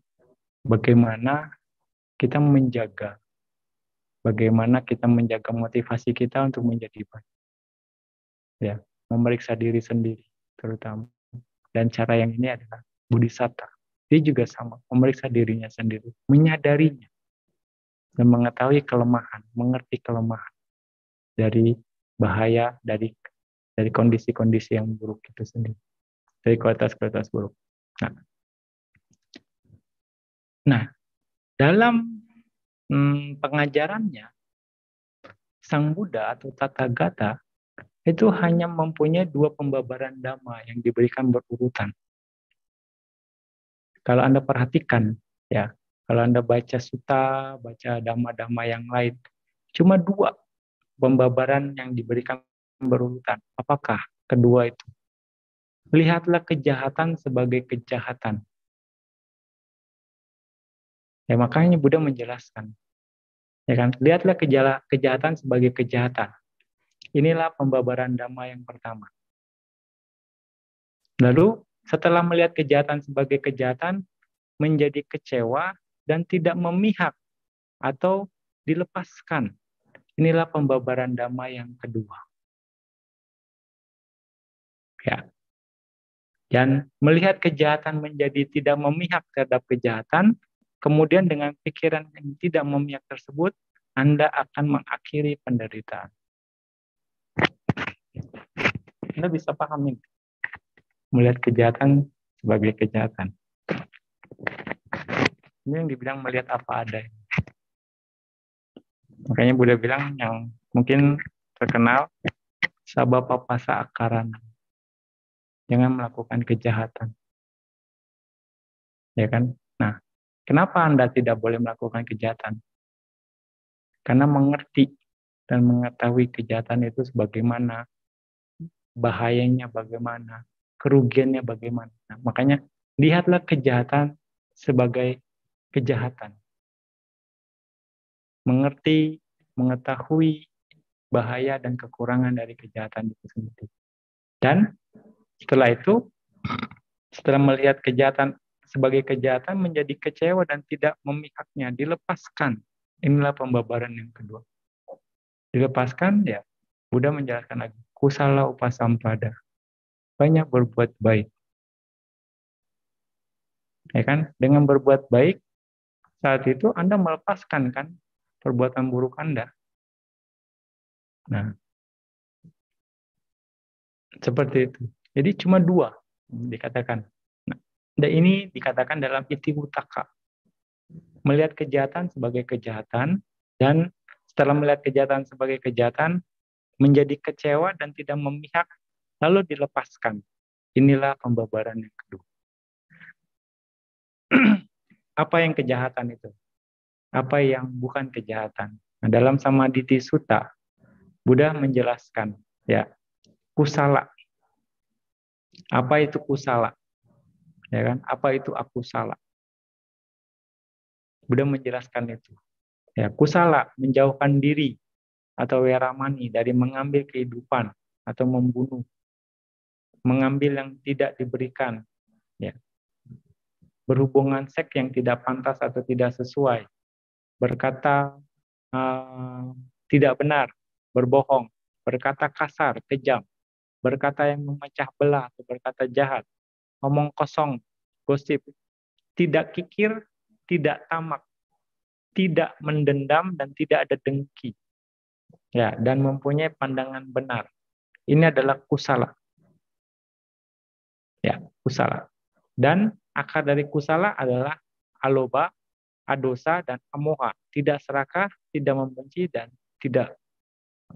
bagaimana kita menjaga motivasi kita untuk menjadi baik. Ya, memeriksa diri sendiri terutama. Dan cara yang ini adalah Bodhisatta. Dia juga sama, memeriksa dirinya sendiri, menyadarinya dan mengetahui kelemahan, mengerti kelemahan dari bahaya dari kondisi-kondisi yang buruk itu sendiri, dari kualitas-kualitas buruk. Nah, dalam pengajarannya, Sang Buddha atau Tathagata itu hanya mempunyai 2 pembabaran dhamma yang diberikan berurutan. Kalau Anda perhatikan, ya, kalau Anda baca sutta, baca dhamma-dhamma yang lain, cuma 2 pembabaran yang diberikan berurutan. Apakah kedua itu? Lihatlah kejahatan sebagai kejahatan. Ya, makanya Buddha menjelaskan. Ya kan? Lihatlah kejahatan sebagai kejahatan. Inilah pembabaran dhamma yang pertama. Lalu setelah melihat kejahatan sebagai kejahatan, menjadi kecewa dan tidak memihak atau dilepaskan. Inilah pembabaran dhamma yang kedua. Ya. Dan melihat kejahatan menjadi tidak memihak terhadap kejahatan, kemudian dengan pikiran yang tidak memihak tersebut, Anda akan mengakhiri penderitaan. Anda bisa pahami melihat kejahatan sebagai kejahatan. Ini yang dibilang melihat apa ada. Makanya Buddha bilang yang mungkin terkenal, sabapapasa akarana. Jangan melakukan kejahatan. Ya kan? Nah, kenapa Anda tidak boleh melakukan kejahatan? Karena mengerti dan mengetahui kejahatan itu sebagaimana, bahayanya bagaimana, kerugiannya bagaimana. Nah, makanya lihatlah kejahatan sebagai kejahatan. Mengerti, mengetahui bahaya dan kekurangan dari kejahatan itu sendiri. Dan setelah itu, setelah melihat kejahatan sebagai kejahatan, menjadi kecewa dan tidak memihaknya, dilepaskan. Inilah pembabaran yang kedua. Dilepaskan, ya, Buddha menjelaskan lagi, kusala upasampada. Banyak berbuat baik. Ya kan? Dengan berbuat baik, saat itu Anda melepaskan kan perbuatan buruk Anda. Nah, seperti itu. Jadi cuma 2 dikatakan. Nah, dan ini dikatakan dalam Itiwutaka. Melihat kejahatan sebagai kejahatan, dan setelah melihat kejahatan sebagai kejahatan, menjadi kecewa dan tidak memihak, lalu dilepaskan. Inilah pembabaran yang kedua. Apa yang kejahatan itu? Apa yang bukan kejahatan? Nah, dalam Samaditi Sutta, Buddha menjelaskan, ya, kusala. Apa itu kusala? Ya kan? Apa itu akusala? Buddha menjelaskan itu. Ya, kusala menjauhkan diri atau weramani dari mengambil kehidupan atau membunuh, mengambil yang tidak diberikan, ya, berhubungan seks yang tidak pantas atau tidak sesuai, berkata tidak benar, berbohong, berkata kasar, kejam, berkata yang memecah belah atau berkata jahat, ngomong kosong, gosip, tidak kikir, tidak tamak, tidak mendendam dan tidak ada dengki, ya, dan mempunyai pandangan benar. Ini adalah kusala, ya, kusala. Dan akar dari kusala adalah aloba, adosa, dan amoha. Tidak serakah, tidak membenci, dan tidak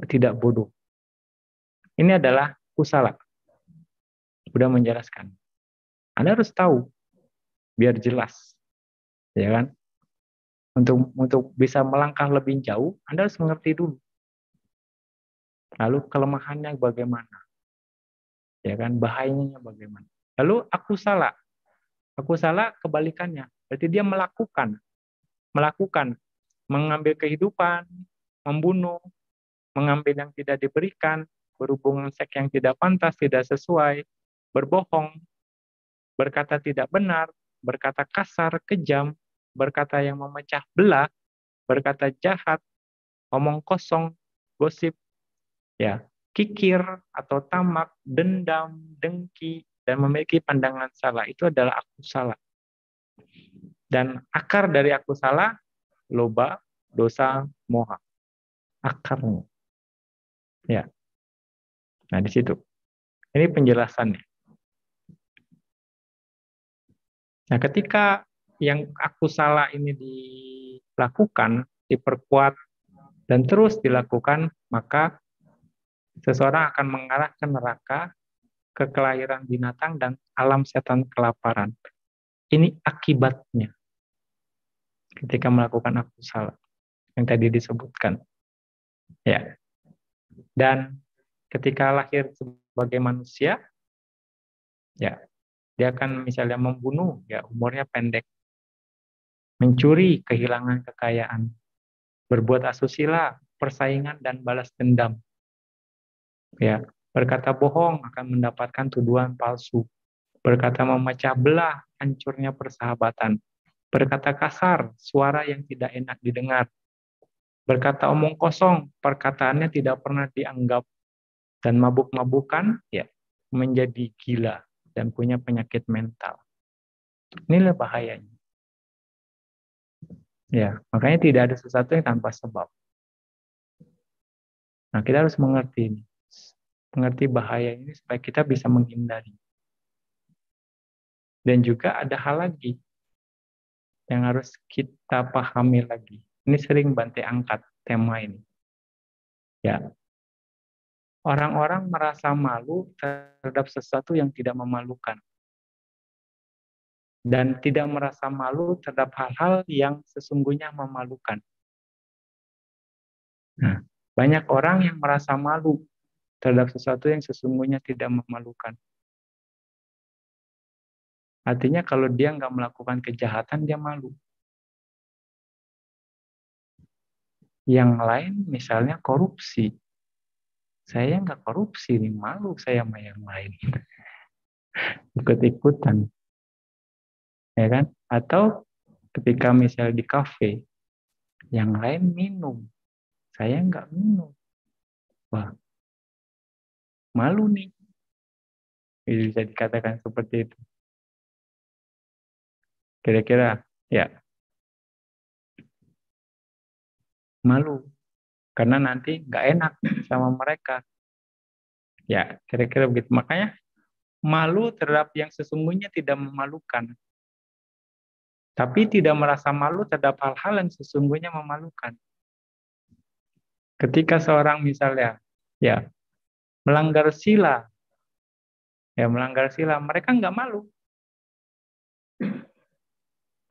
tidak bodoh. Ini adalah kusala. Sudah menjelaskan. Anda harus tahu biar jelas, ya kan? Untuk bisa melangkah lebih jauh, Anda harus mengerti dulu. Lalu kelemahannya bagaimana, ya kan? Bahayanya bagaimana. Lalu aku salah kebalikannya. Berarti dia melakukan, mengambil kehidupan, membunuh, mengambil yang tidak diberikan, berhubungan seks yang tidak pantas, tidak sesuai, berbohong, berkata tidak benar, berkata kasar, kejam, berkata yang memecah belah, berkata jahat, omong kosong, gosip, ya, kikir atau tamak, dendam, dengki, dan memiliki pandangan salah. Itu adalah aku salah. Dan akar dari aku salah, loba, dosa, moha. Akarnya. Ya. Nah, di situ. Ini penjelasannya. Nah, ketika yang aku salah ini dilakukan, diperkuat, dan terus dilakukan, maka seseorang akan mengarah ke neraka, ke kelahiran binatang, dan alam setan kelaparan. Ini akibatnya ketika melakukan aku salah yang tadi disebutkan. Ya. Dan ketika lahir sebagai manusia, ya, dia akan misalnya membunuh, ya, umurnya pendek, mencuri, kehilangan kekayaan, berbuat asusila, persaingan dan balas dendam. Ya, berkata bohong akan mendapatkan tuduhan palsu. Berkata memecah belah, hancurnya persahabatan. Berkata kasar, suara yang tidak enak didengar. Berkata omong kosong, perkataannya tidak pernah dianggap. Dan mabuk-mabukan, ya, menjadi gila dan punya penyakit mental. Inilah bahayanya. Ya, makanya tidak ada sesuatu yang tanpa sebab. Nah, kita harus mengerti ini. Mengerti bahaya ini supaya kita bisa menghindari. Dan juga ada hal lagi yang harus kita pahami lagi. Ini sering Bante angkat tema ini. Ya, orang-orang merasa malu terhadap sesuatu yang tidak memalukan. Dan tidak merasa malu terhadap hal-hal yang sesungguhnya memalukan. Nah, banyak orang yang merasa malu terhadap sesuatu yang sesungguhnya tidak memalukan. Artinya kalau dia nggak melakukan kejahatan, dia malu. Yang lain misalnya korupsi. Saya nggak korupsi, nih malu saya sama yang lain. Ikut-ikutan. Ya kan? Atau ketika misalnya di kafe, yang lain minum. Saya nggak minum. Wah, malu nih. Bisa dikatakan seperti itu. Kira-kira, ya, malu. Karena nanti nggak enak sama mereka. Ya, kira-kira begitu. Makanya malu terhadap yang sesungguhnya tidak memalukan. Tapi tidak merasa malu terhadap hal-hal yang sesungguhnya memalukan. Ketika seorang misalnya, ya, melanggar sila, mereka nggak malu.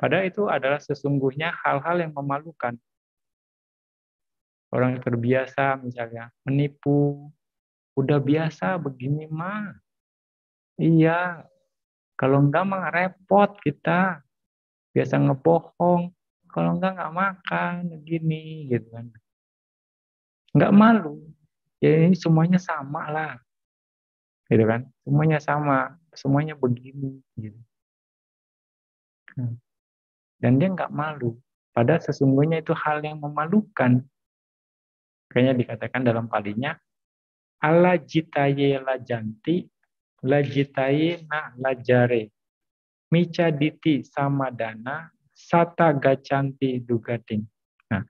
Padahal itu adalah sesungguhnya hal-hal yang memalukan. Orang yang terbiasa misalnya menipu, udah biasa begini mah, Iya, kalau enggak mah repot kita. Biasa ngebohong. Kalau enggak makan, gini, gitu kan. Enggak malu. Ya ini semuanya sama lah, gitu kan. Semuanya sama, semuanya begini, gitu. Dan dia enggak malu. Padahal sesungguhnya itu hal yang memalukan. Kayaknya dikatakan dalam palinya, ala jitaye la janti, la jitaye na la jare. Mica diti samadana, sata gacanti dugating. Nah,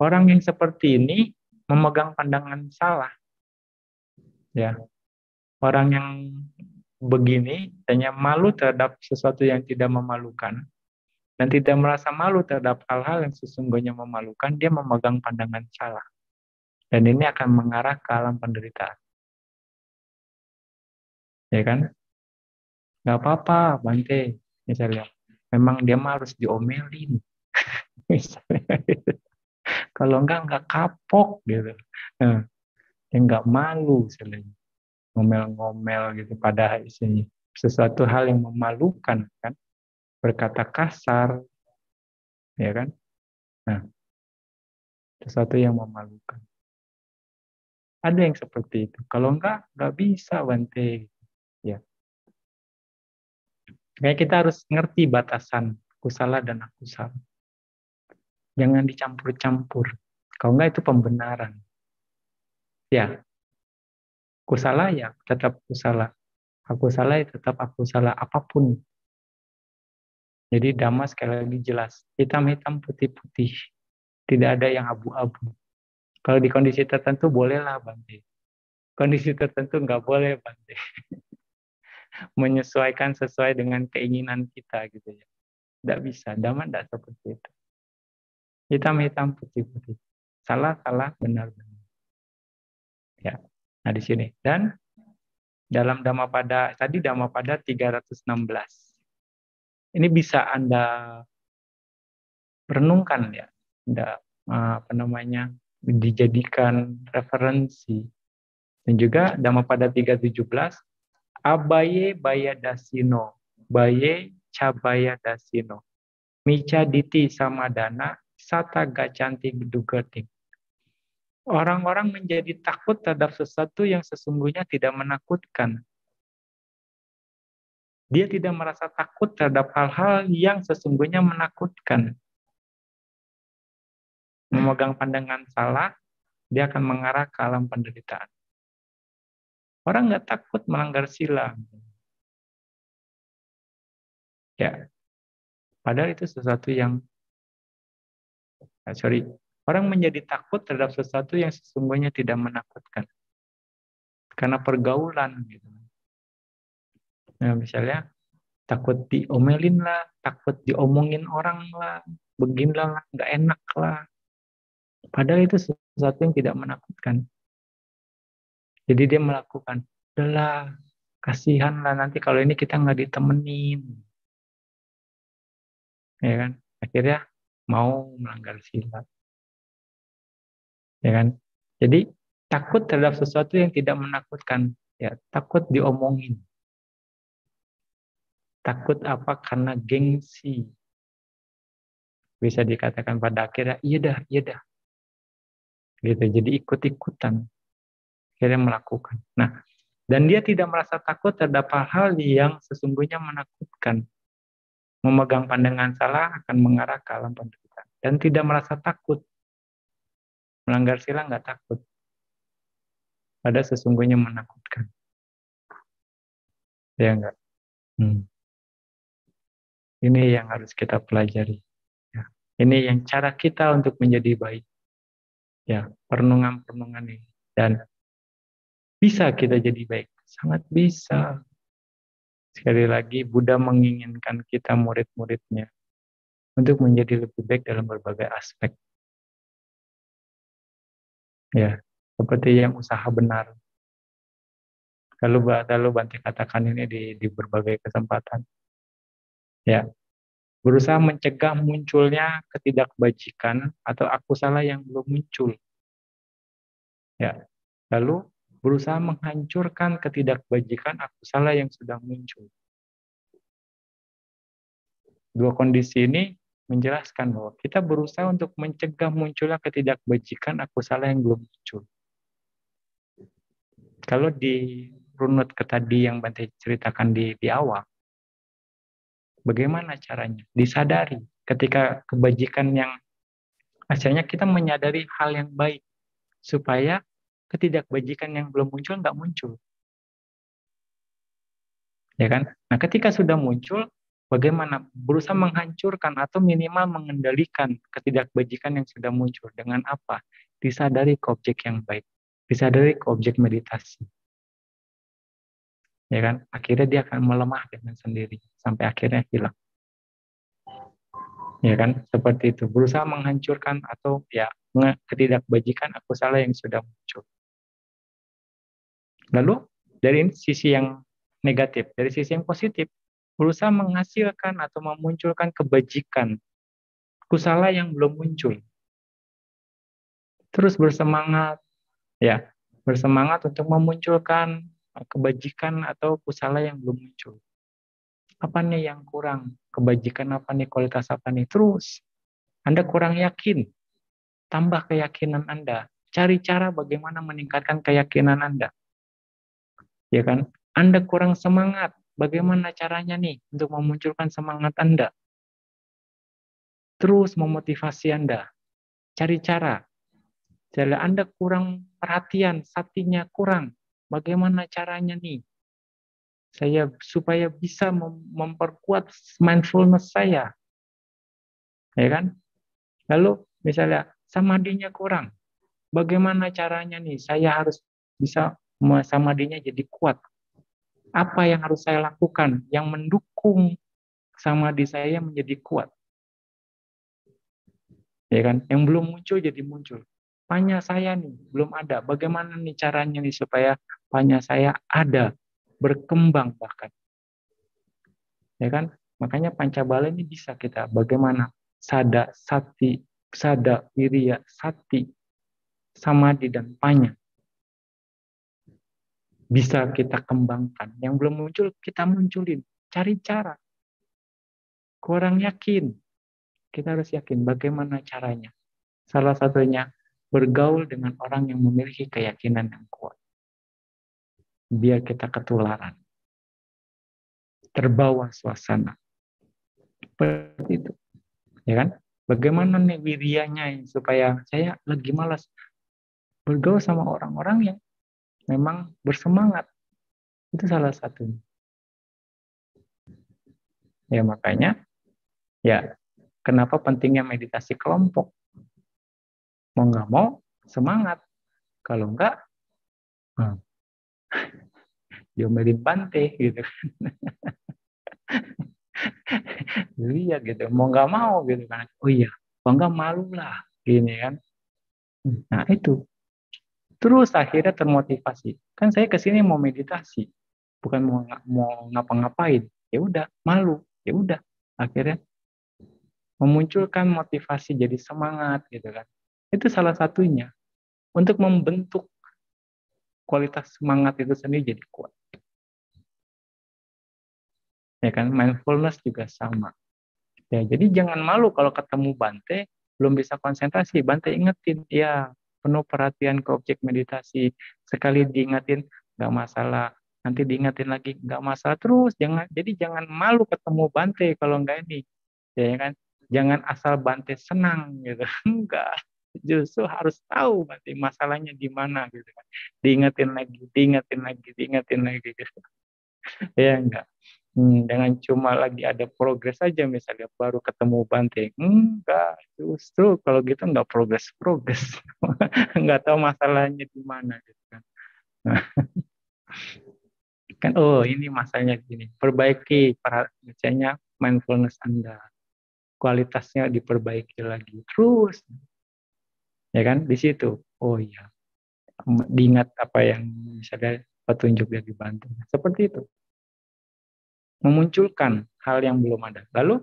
orang yang seperti ini memegang pandangan salah, ya. Orang yang begini hanya malu terhadap sesuatu yang tidak memalukan dan tidak merasa malu terhadap hal-hal yang sesungguhnya memalukan, dia memegang pandangan salah. Dan ini akan mengarah ke alam penderitaan. Ya kan? Nggak apa-apa, Bante. Misalnya, memang dia mah harus diomelin. Misalnya, kalau nggak kapok gitu. Nah, dia nggak malu, misalnya. Ngomel-ngomel gitu pada isinya. Sesuatu hal yang memalukan, kan? Berkata kasar, ya kan? Nah, sesuatu yang memalukan. Ada yang seperti itu. Kalau nggak bisa, Bante. Ya. Kayak kita harus ngerti batasan kusala dan akusala. Jangan dicampur-campur. Kalau nggak itu pembenaran. Ya, kusala ya tetap kusala. Akusala ya tetap akusala apapun. Jadi dhamma sekali lagi jelas. Hitam-hitam, putih-putih. Tidak ada yang abu-abu. Kalau di kondisi tertentu bolehlah, Bante. Kondisi tertentu nggak boleh, Bante. Menyesuaikan sesuai dengan keinginan kita gitu ya. Tidak bisa. Dhamma tidak seperti itu. Hitam-hitam, putih-putih. Salah-salah, benar-benar. Ya. Nah, di sini. Dan dalam Dhammapada, tadi Dhammapada 316. Ini bisa Anda renungkan ya. Anda, apa namanya, dijadikan referensi. Dan juga Dhammapada 317, Abaye Bayadasino, Baye Cabaya Dasino, Mica Diti Samadana, Sata Gacanti Dugating. Orang-orang menjadi takut terhadap sesuatu yang sesungguhnya tidak menakutkan. Dia tidak merasa takut terhadap hal-hal yang sesungguhnya menakutkan. Memegang pandangan salah, dia akan mengarah ke alam penderitaan. Orang nggak takut melanggar sila. Ya, padahal itu sesuatu yang, orang menjadi takut terhadap sesuatu yang sesungguhnya tidak menakutkan. Karena pergaulan. Gitu. Nah, misalnya, takut diomelin lah, takut diomongin orang lah, beginilah, nggak enak lah. Padahal itu sesuatu yang tidak menakutkan. Jadi dia melakukan, udahlah, kasihan lah nanti kalau ini kita nggak ditemenin. Ya kan? Akhirnya mau melanggar sila. Ya kan? Jadi takut terhadap sesuatu yang tidak menakutkan. Ya, takut diomongin. Takut apa? Karena gengsi. Bisa dikatakan pada akhirnya, iya dah. Gitu. Jadi ikut-ikutan. Akhirnya melakukan. Nah, dan dia tidak merasa takut terhadap hal-hal yang sesungguhnya menakutkan. Memegang pandangan salah akan mengarah ke alam penderitaan. Dan tidak merasa takut. Melanggar sila nggak takut. Padahal sesungguhnya menakutkan. Ya enggak? Ini yang harus kita pelajari. Ya. Ini yang cara kita untuk menjadi baik. Ya, perenungan-perenungan ini. Dan bisa kita jadi baik. Sangat bisa. Sekali lagi, Buddha menginginkan kita murid-muridnya untuk menjadi lebih baik dalam berbagai aspek. Ya, seperti yang usaha benar. Lalu Bante katakan ini di berbagai kesempatan. Ya, berusaha mencegah munculnya ketidakbajikan atau akusala yang belum muncul. Ya, lalu berusaha menghancurkan ketidakbajikan aku salah yang sudah muncul. Dua kondisi ini menjelaskan bahwa kita berusaha untuk mencegah munculnya ketidakbajikan aku salah yang belum muncul. Kalau di runut ke tadi yang Bante ceritakan di awal, bagaimana caranya? Disadari ketika kebajikan yang asalnya kita menyadari hal yang baik supaya ketidakbajikan yang belum muncul nggak muncul. Ya kan? Nah, ketika sudah muncul, bagaimana berusaha menghancurkan atau minimal mengendalikan ketidakbajikan yang sudah muncul dengan apa? Disadari ke objek yang baik, disadari ke objek meditasi. Ya kan? Akhirnya dia akan melemah dengan sendiri sampai akhirnya hilang. Ya kan? Seperti itu. Berusaha menghancurkan atau ya ketidakbajikan aku salah yang sudah muncul. Lalu dari sisi yang negatif, dari sisi yang positif, berusaha menghasilkan atau memunculkan kebajikan kusala yang belum muncul. Terus bersemangat, ya, bersemangat untuk memunculkan kebajikan atau kusala yang belum muncul. Apa nih yang kurang? Kebajikan apa nih? Kualitas apa nih? Terus, Anda kurang yakin, tambah keyakinan Anda. Cari cara bagaimana meningkatkan keyakinan Anda. Ya kan? Anda kurang semangat, bagaimana caranya nih untuk memunculkan semangat Anda? Terus memotivasi Anda. Cari cara. Jadi Anda kurang perhatian, satinya kurang. Bagaimana caranya nih? Saya supaya bisa memperkuat mindfulness saya. Ya kan? Lalu misalnya samadinya kurang. Bagaimana caranya nih? Saya harus bisa samadinya jadi kuat. Apa yang harus saya lakukan yang mendukung samadhi saya menjadi kuat? Ya kan? Yang belum muncul jadi muncul. Panya saya nih belum ada. Bagaimana nih caranya nih supaya panya saya ada, berkembang bahkan. Ya kan? Makanya pancabala ini bisa kita bagaimana sada, sati, sada, wirya, sati, samadhi dan panya bisa kita kembangkan. Yang belum muncul kita munculin. Cari cara. Kurang yakin. Kita harus yakin bagaimana caranya. Salah satunya bergaul dengan orang yang memiliki keyakinan yang kuat. Biar kita ketularan. Terbawa suasana. Seperti itu. Ya kan? Bagaimana nih wirianya supaya saya lagi malas bergaul sama orang-orang yang memang bersemangat. Itu salah satunya. Ya makanya, ya kenapa pentingnya meditasi kelompok. Mau nggak mau, semangat. Kalau enggak, diomelin Bante gitu. Lihat gitu, mau nggak mau gitu kan. Oh iya, kalau nggak malu lah, gini kan. Nah itu, terus akhirnya termotivasi. Kan saya kesini mau meditasi, bukan mau ngapa-ngapain. Ya udah, malu. Ya udah, akhirnya memunculkan motivasi jadi semangat gitu kan. Itu salah satunya untuk membentuk kualitas semangat itu sendiri jadi kuat. Ya kan, mindfulness juga sama. Ya, jadi jangan malu kalau ketemu Bante belum bisa konsentrasi. Bante ingetin, ya penuh perhatian ke objek meditasi. Sekali diingetin nggak masalah. Nanti diingetin lagi nggak masalah terus. Jangan malu ketemu Bante kalau nggak ini. Ya kan, jangan asal Bante senang gitu. Enggak. Justru harus tahu Bante masalahnya di mana gitu kan. Diingetin lagi, diingetin lagi gitu. Ya enggak. Dengan cuma lagi ada progres saja misalnya baru ketemu Bante. Enggak, justru kalau gitu enggak progres. Enggak tahu masalahnya di mana gitu kan. Nah, kan oh ini masalahnya gini. Perbaiki misalnya mindfulness Anda. Kualitasnya diperbaiki lagi. Terus ya kan di situ. Oh iya, diingat apa yang misalnya petunjuk dari Bante. Seperti itu. Memunculkan hal yang belum ada. Lalu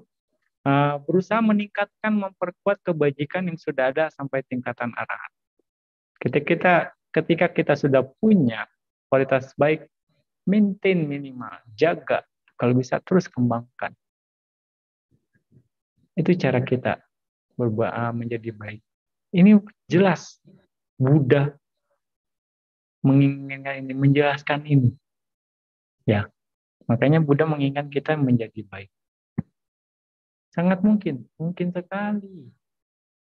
berusaha meningkatkan, memperkuat kebajikan yang sudah ada sampai tingkatan arahat. Ketika kita ketika kita sudah punya kualitas baik, maintain minimal, jaga, kalau bisa terus kembangkan. Itu cara kita menjadi baik. Ini jelas Buddha menginginkan ini, menjelaskan ini. Ya, makanya Buddha menginginkan kita menjadi baik. Sangat mungkin sekali.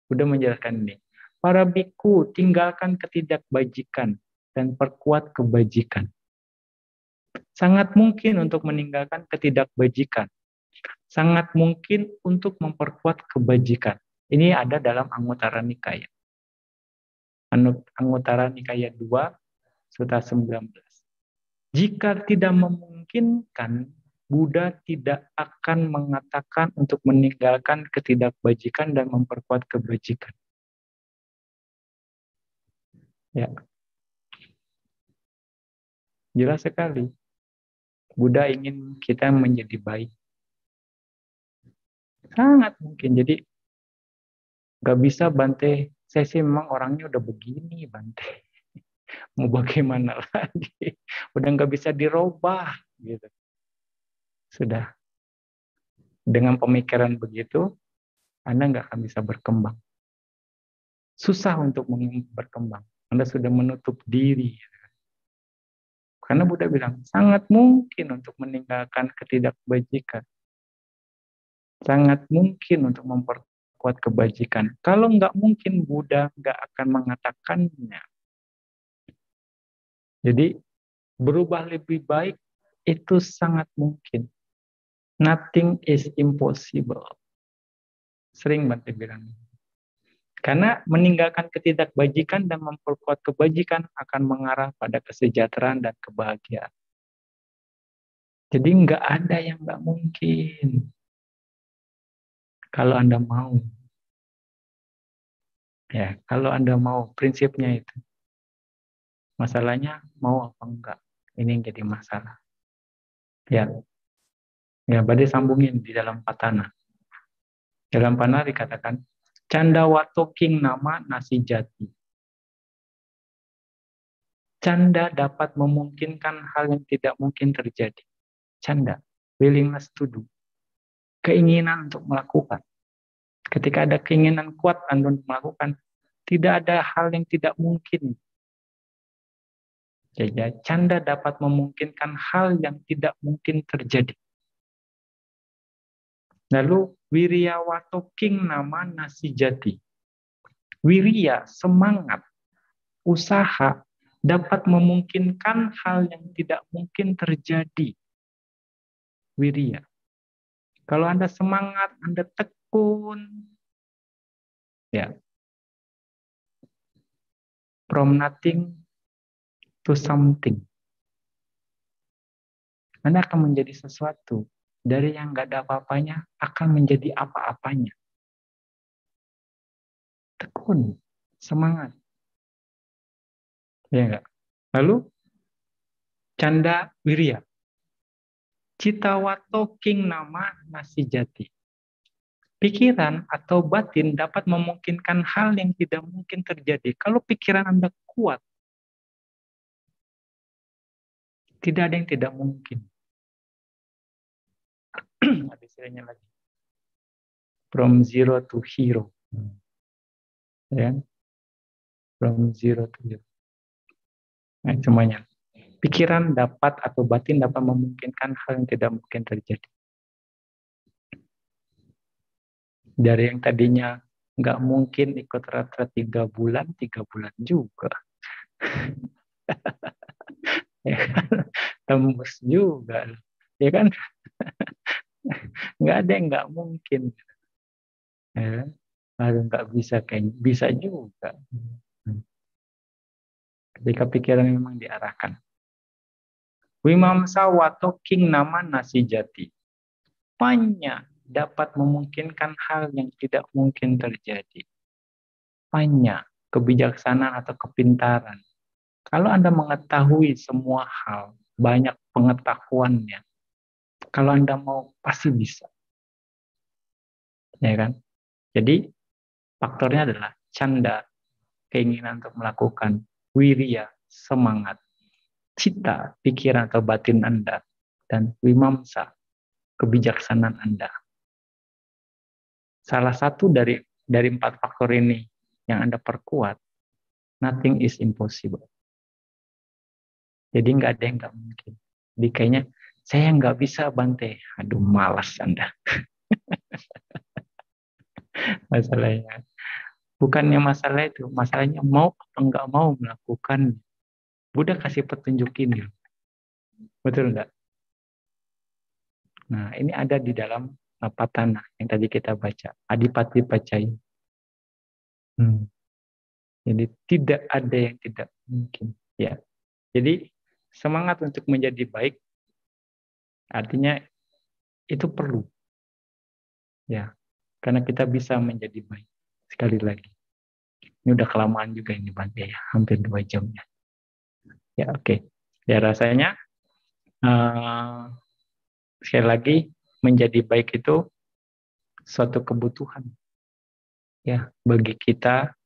Buddha menjelaskan ini. Para biku, tinggalkan ketidakbajikan dan perkuat kebajikan. Sangat mungkin untuk meninggalkan ketidakbajikan. Sangat mungkin untuk memperkuat kebajikan. Ini ada dalam Anguttara Nikaya. Anguttara Nikaya 2, Sutta 19. Jika tidak memungkinkan, Buddha tidak akan mengatakan untuk meninggalkan ketidakbajikan dan memperkuat kebajikan. Ya. Jelas sekali. Buddha ingin kita menjadi baik. Sangat mungkin. Jadi nggak bisa Bante. Saya sih memang orangnya udah begini Bante. Mau bagaimana lagi? Udah nggak bisa dirubah gitu. Sudah. Dengan pemikiran begitu, Anda nggak akan bisa berkembang. Susah untuk berkembang. Anda sudah menutup diri. Karena Buddha bilang, sangat mungkin untuk meninggalkan ketidakbajikan. Sangat mungkin untuk memperkuat kebajikan. Kalau nggak mungkin, Buddha nggak akan mengatakannya. Jadi, berubah lebih baik itu sangat mungkin. Nothing is impossible. Sering Bante bilang. Karena meninggalkan ketidakbajikan dan memperkuat kebajikan akan mengarah pada kesejahteraan dan kebahagiaan. Jadi nggak ada yang nggak mungkin. Kalau Anda mau. Ya, kalau Anda mau, prinsipnya itu. Masalahnya mau apa enggak. Ini yang jadi masalah. Ya, ya berarti sambungin di dalam Patana. Dalam Patana dikatakan, Candawato king nama nasi jati. Canda dapat memungkinkan hal yang tidak mungkin terjadi. Canda, willingness to do. Keinginan untuk melakukan. Ketika ada keinginan kuat Anda untuk melakukan, tidak ada hal yang tidak mungkin. Jadi, canda dapat memungkinkan hal yang tidak mungkin terjadi. Lalu, Wiriyawato king nama nasi jati. Wirya, semangat, usaha, dapat memungkinkan hal yang tidak mungkin terjadi. Wirya. Kalau Anda semangat, Anda tekun, ya, from nothing to something. Anda akan menjadi sesuatu. Dari yang nggak ada apa-apanya, akan menjadi apa-apanya. Tekun, semangat. Ya enggak? Lalu, Canda Wirya. Citawato king nama nasi jati. Pikiran atau batin dapat memungkinkan hal yang tidak mungkin terjadi. Kalau pikiran Anda kuat, tidak ada yang tidak mungkin. Ada istilahnya lagi. From zero to hero. Ya. From zero to hero. Nah, semuanya. Pikiran dapat atau batin dapat memungkinkan hal yang tidak mungkin terjadi. Dari yang tadinya nggak mungkin ikut retret 3 bulan juga. Ya kan? Tembus juga. Ya kan? Nggak ada yang nggak mungkin. Ya. Lalu nggak bisa kayaknya. Bisa juga. Ketika pikiran memang diarahkan. Wimamsa wato king nama nasi jati. Panya dapat memungkinkan hal yang tidak mungkin terjadi. Panya, kebijaksanaan atau kepintaran. Kalau Anda mengetahui semua hal, banyak pengetahuannya, kalau Anda mau, pasti bisa. Ya kan? Jadi, faktornya adalah canda, keinginan untuk melakukan. wirya, semangat, cita, pikiran atau batin Anda, dan wimamsa, kebijaksanaan Anda. Salah satu dari 4 faktor ini yang Anda perkuat, nothing is impossible. Jadi nggak ada yang nggak mungkin. Jadi kayaknya saya nggak bisa Bante. Aduh, malas Anda. Masalahnya. Bukannya masalah itu. Masalahnya mau atau nggak mau melakukan. Buddha kasih petunjuk ini. Betul nggak? Nah, ini ada di dalam Patana yang tadi kita baca. Adipati Pacaya. Jadi tidak ada yang tidak mungkin. Ya. Jadi semangat untuk menjadi baik artinya itu perlu. Ya. Karena kita bisa menjadi baik. Sekali lagi. Ini udah kelamaan juga ini Bante ya. Hampir 2 jam ya. Ya oke. Ya rasanya sekali lagi menjadi baik itu suatu kebutuhan ya bagi kita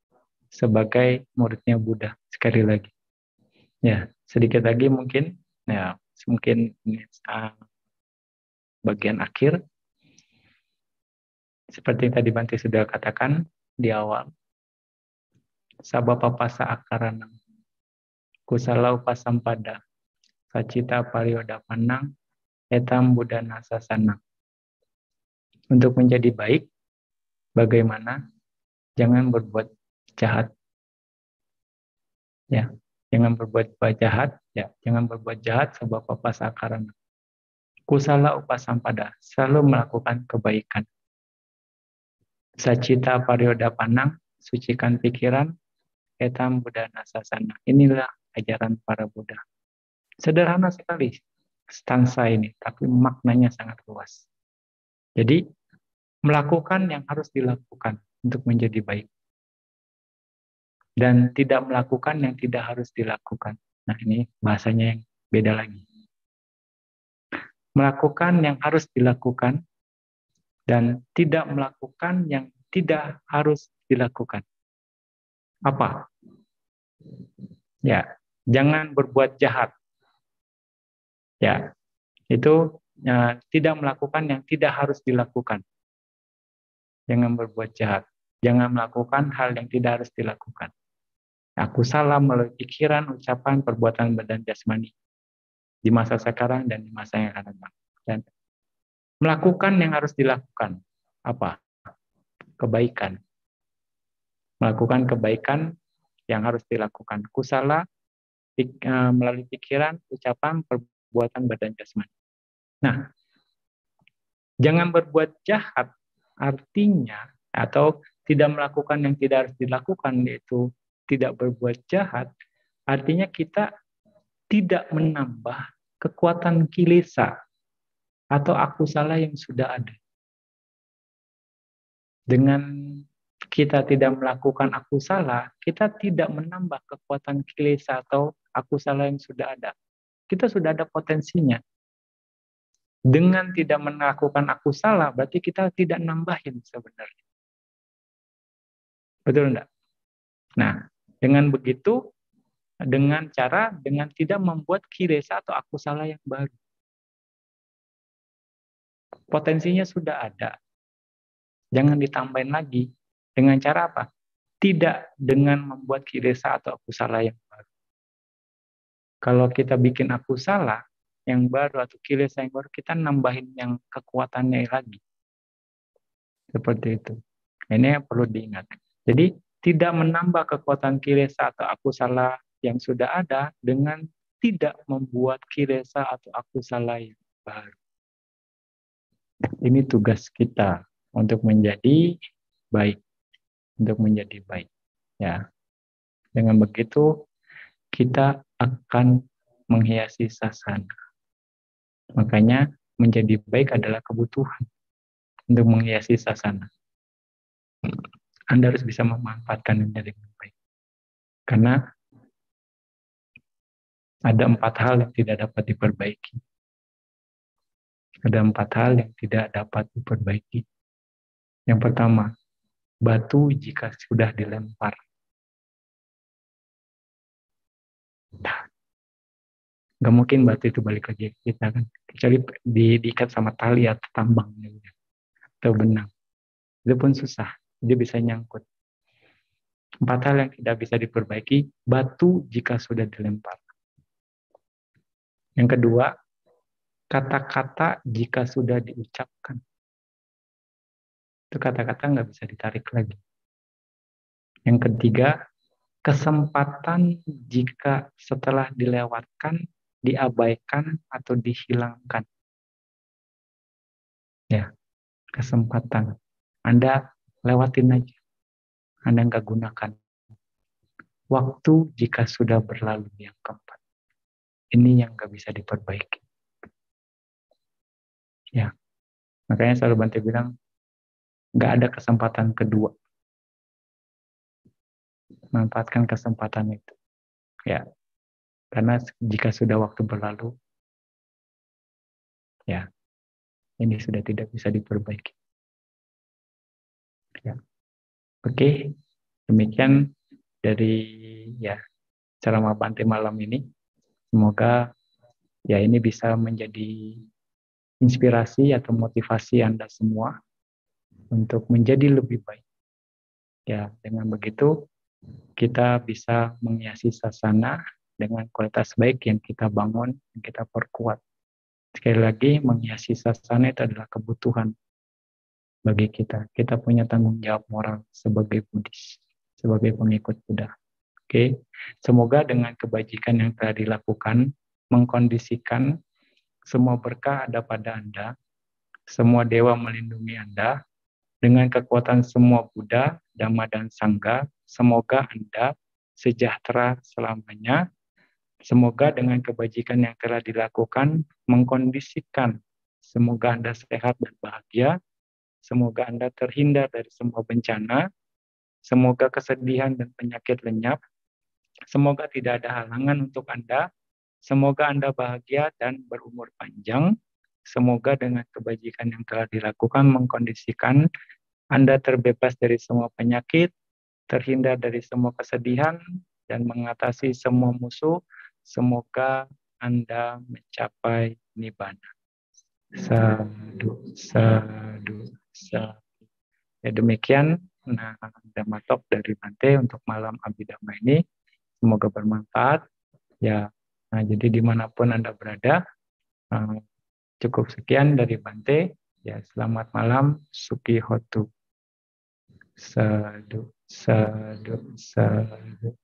sebagai muridnya Buddha. Sekali lagi. Ya, sedikit lagi mungkin ini bagian akhir seperti yang tadi Bante sudah katakan di awal. Sabapapasa akaranam kusalau pasampada sacita parioda panang etam budana sasana. Untuk menjadi baik, bagaimana? Jangan berbuat jahat. Ya, jangan berbuat jahat. Ya, jangan berbuat jahat sebab apa sakaran. Kusala upasampada, selalu melakukan kebaikan. Sacita parioda panang, sucikan pikiran, etam budana sasana. Inilah ajaran para Buddha. Sederhana sekali stansa ini, tapi maknanya sangat luas. Jadi, melakukan yang harus dilakukan untuk menjadi baik. Dan tidak melakukan yang tidak harus dilakukan. Nah, ini bahasanya yang beda lagi. Melakukan yang harus dilakukan dan tidak melakukan yang tidak harus dilakukan. Apa? Ya, jangan berbuat jahat. Ya, itu tidak melakukan yang tidak harus dilakukan. Jangan berbuat jahat. Jangan melakukan hal yang tidak harus dilakukan. Aku salah melalui pikiran, ucapan, perbuatan badan jasmani di masa sekarang dan di masa yang akan datang. Dan melakukan yang harus dilakukan. Apa? Kebaikan. Melakukan kebaikan yang harus dilakukan. Kusala melalui pikiran, ucapan, perbuatan badan jasmani. Nah, jangan berbuat jahat artinya atau tidak melakukan yang tidak harus dilakukan, yaitu tidak berbuat jahat, artinya kita tidak menambah kekuatan kilesa atau aku salah yang sudah ada. Dengan kita tidak melakukan aku salah, kita tidak menambah kekuatan kilesa atau aku salah yang sudah ada. Kita sudah ada potensinya. Dengan tidak melakukan aku salah, berarti kita tidak nambahin sebenarnya. Betul enggak? Nah, dengan begitu, dengan tidak membuat kilesa atau aku salah yang baru. Potensinya sudah ada. Jangan ditambahin lagi. Dengan cara apa? Tidak dengan membuat kilesa atau aku salah yang baru. Kalau kita bikin aku salah yang baru atau kilesa yang baru, kita nambahin yang kekuatannya lagi. Seperti itu. Ini yang perlu diingat. Jadi tidak menambah kekuatan kilesa atau aku salah yang sudah ada dengan tidak membuat kilesa atau aku salah yang baru. Ini tugas kita untuk menjadi baik, untuk menjadi baik. Ya, dengan begitu kita akan menghiasi sasana. Makanya menjadi baik adalah kebutuhan untuk menghiasi sasana. Anda harus bisa memanfaatkan ini dengan baik. Karena ada 4 hal yang tidak dapat diperbaiki. Ada 4 hal yang tidak dapat diperbaiki. Yang pertama, batu jika sudah dilempar. Nggak mungkin batu itu balik lagi ke kita kan, kecuali diikat sama tali atau tambang gitu, atau benang. Itu pun susah, dia bisa nyangkut. 4 hal yang tidak bisa diperbaiki, batu jika sudah dilempar. Yang kedua, kata-kata jika sudah diucapkan. Itu kata-kata nggak bisa ditarik lagi. Yang ketiga, kesempatan jika setelah dilewatkan, diabaikan, atau dihilangkan. Ya, kesempatan. Anda lewatin aja. Anda nggak gunakan. Waktu jika sudah berlalu yang keempat. Ini yang nggak bisa diperbaiki. Ya, makanya selalu Bante bilang, nggak ada kesempatan kedua. Manfaatkan kesempatan itu. Ya, karena jika sudah waktu berlalu, ya, ini sudah tidak bisa diperbaiki. Ya. Oke, demikian dari ya ceramah Bante malam ini. Semoga ya ini bisa menjadi inspirasi atau motivasi Anda semua untuk menjadi lebih baik. Ya, dengan begitu kita bisa menghiasi sasana dengan kualitas baik yang kita bangun, yang kita perkuat. Sekali lagi, menghiasi sasana itu adalah kebutuhan bagi kita. Kita punya tanggung jawab moral sebagai Buddhis, sebagai pengikut Buddha. Oke, semoga dengan kebajikan yang telah dilakukan, mengkondisikan semua berkah ada pada Anda, semua dewa melindungi Anda, dengan kekuatan semua Buddha, Dhamma, dan Sangha, semoga Anda sejahtera selamanya. Semoga dengan kebajikan yang telah dilakukan, mengkondisikan semoga Anda sehat dan bahagia, semoga Anda terhindar dari semua bencana, semoga kesedihan dan penyakit lenyap, semoga tidak ada halangan untuk Anda, semoga Anda bahagia dan berumur panjang, semoga dengan kebajikan yang telah dilakukan, mengkondisikan Anda terbebas dari semua penyakit, terhindar dari semua kesedihan, dan mengatasi semua musuh. Semoga Anda mencapai Nibbana. Sadu, sadu, sadu. Ya demikian Dhamma Talk dari Bante untuk malam Abhidhamma ini. Semoga bermanfaat. Ya, nah, jadi dimanapun Anda berada, cukup sekian dari Bante. Ya, selamat malam, Sukhi Hotu. Sadu, sadu, sadu.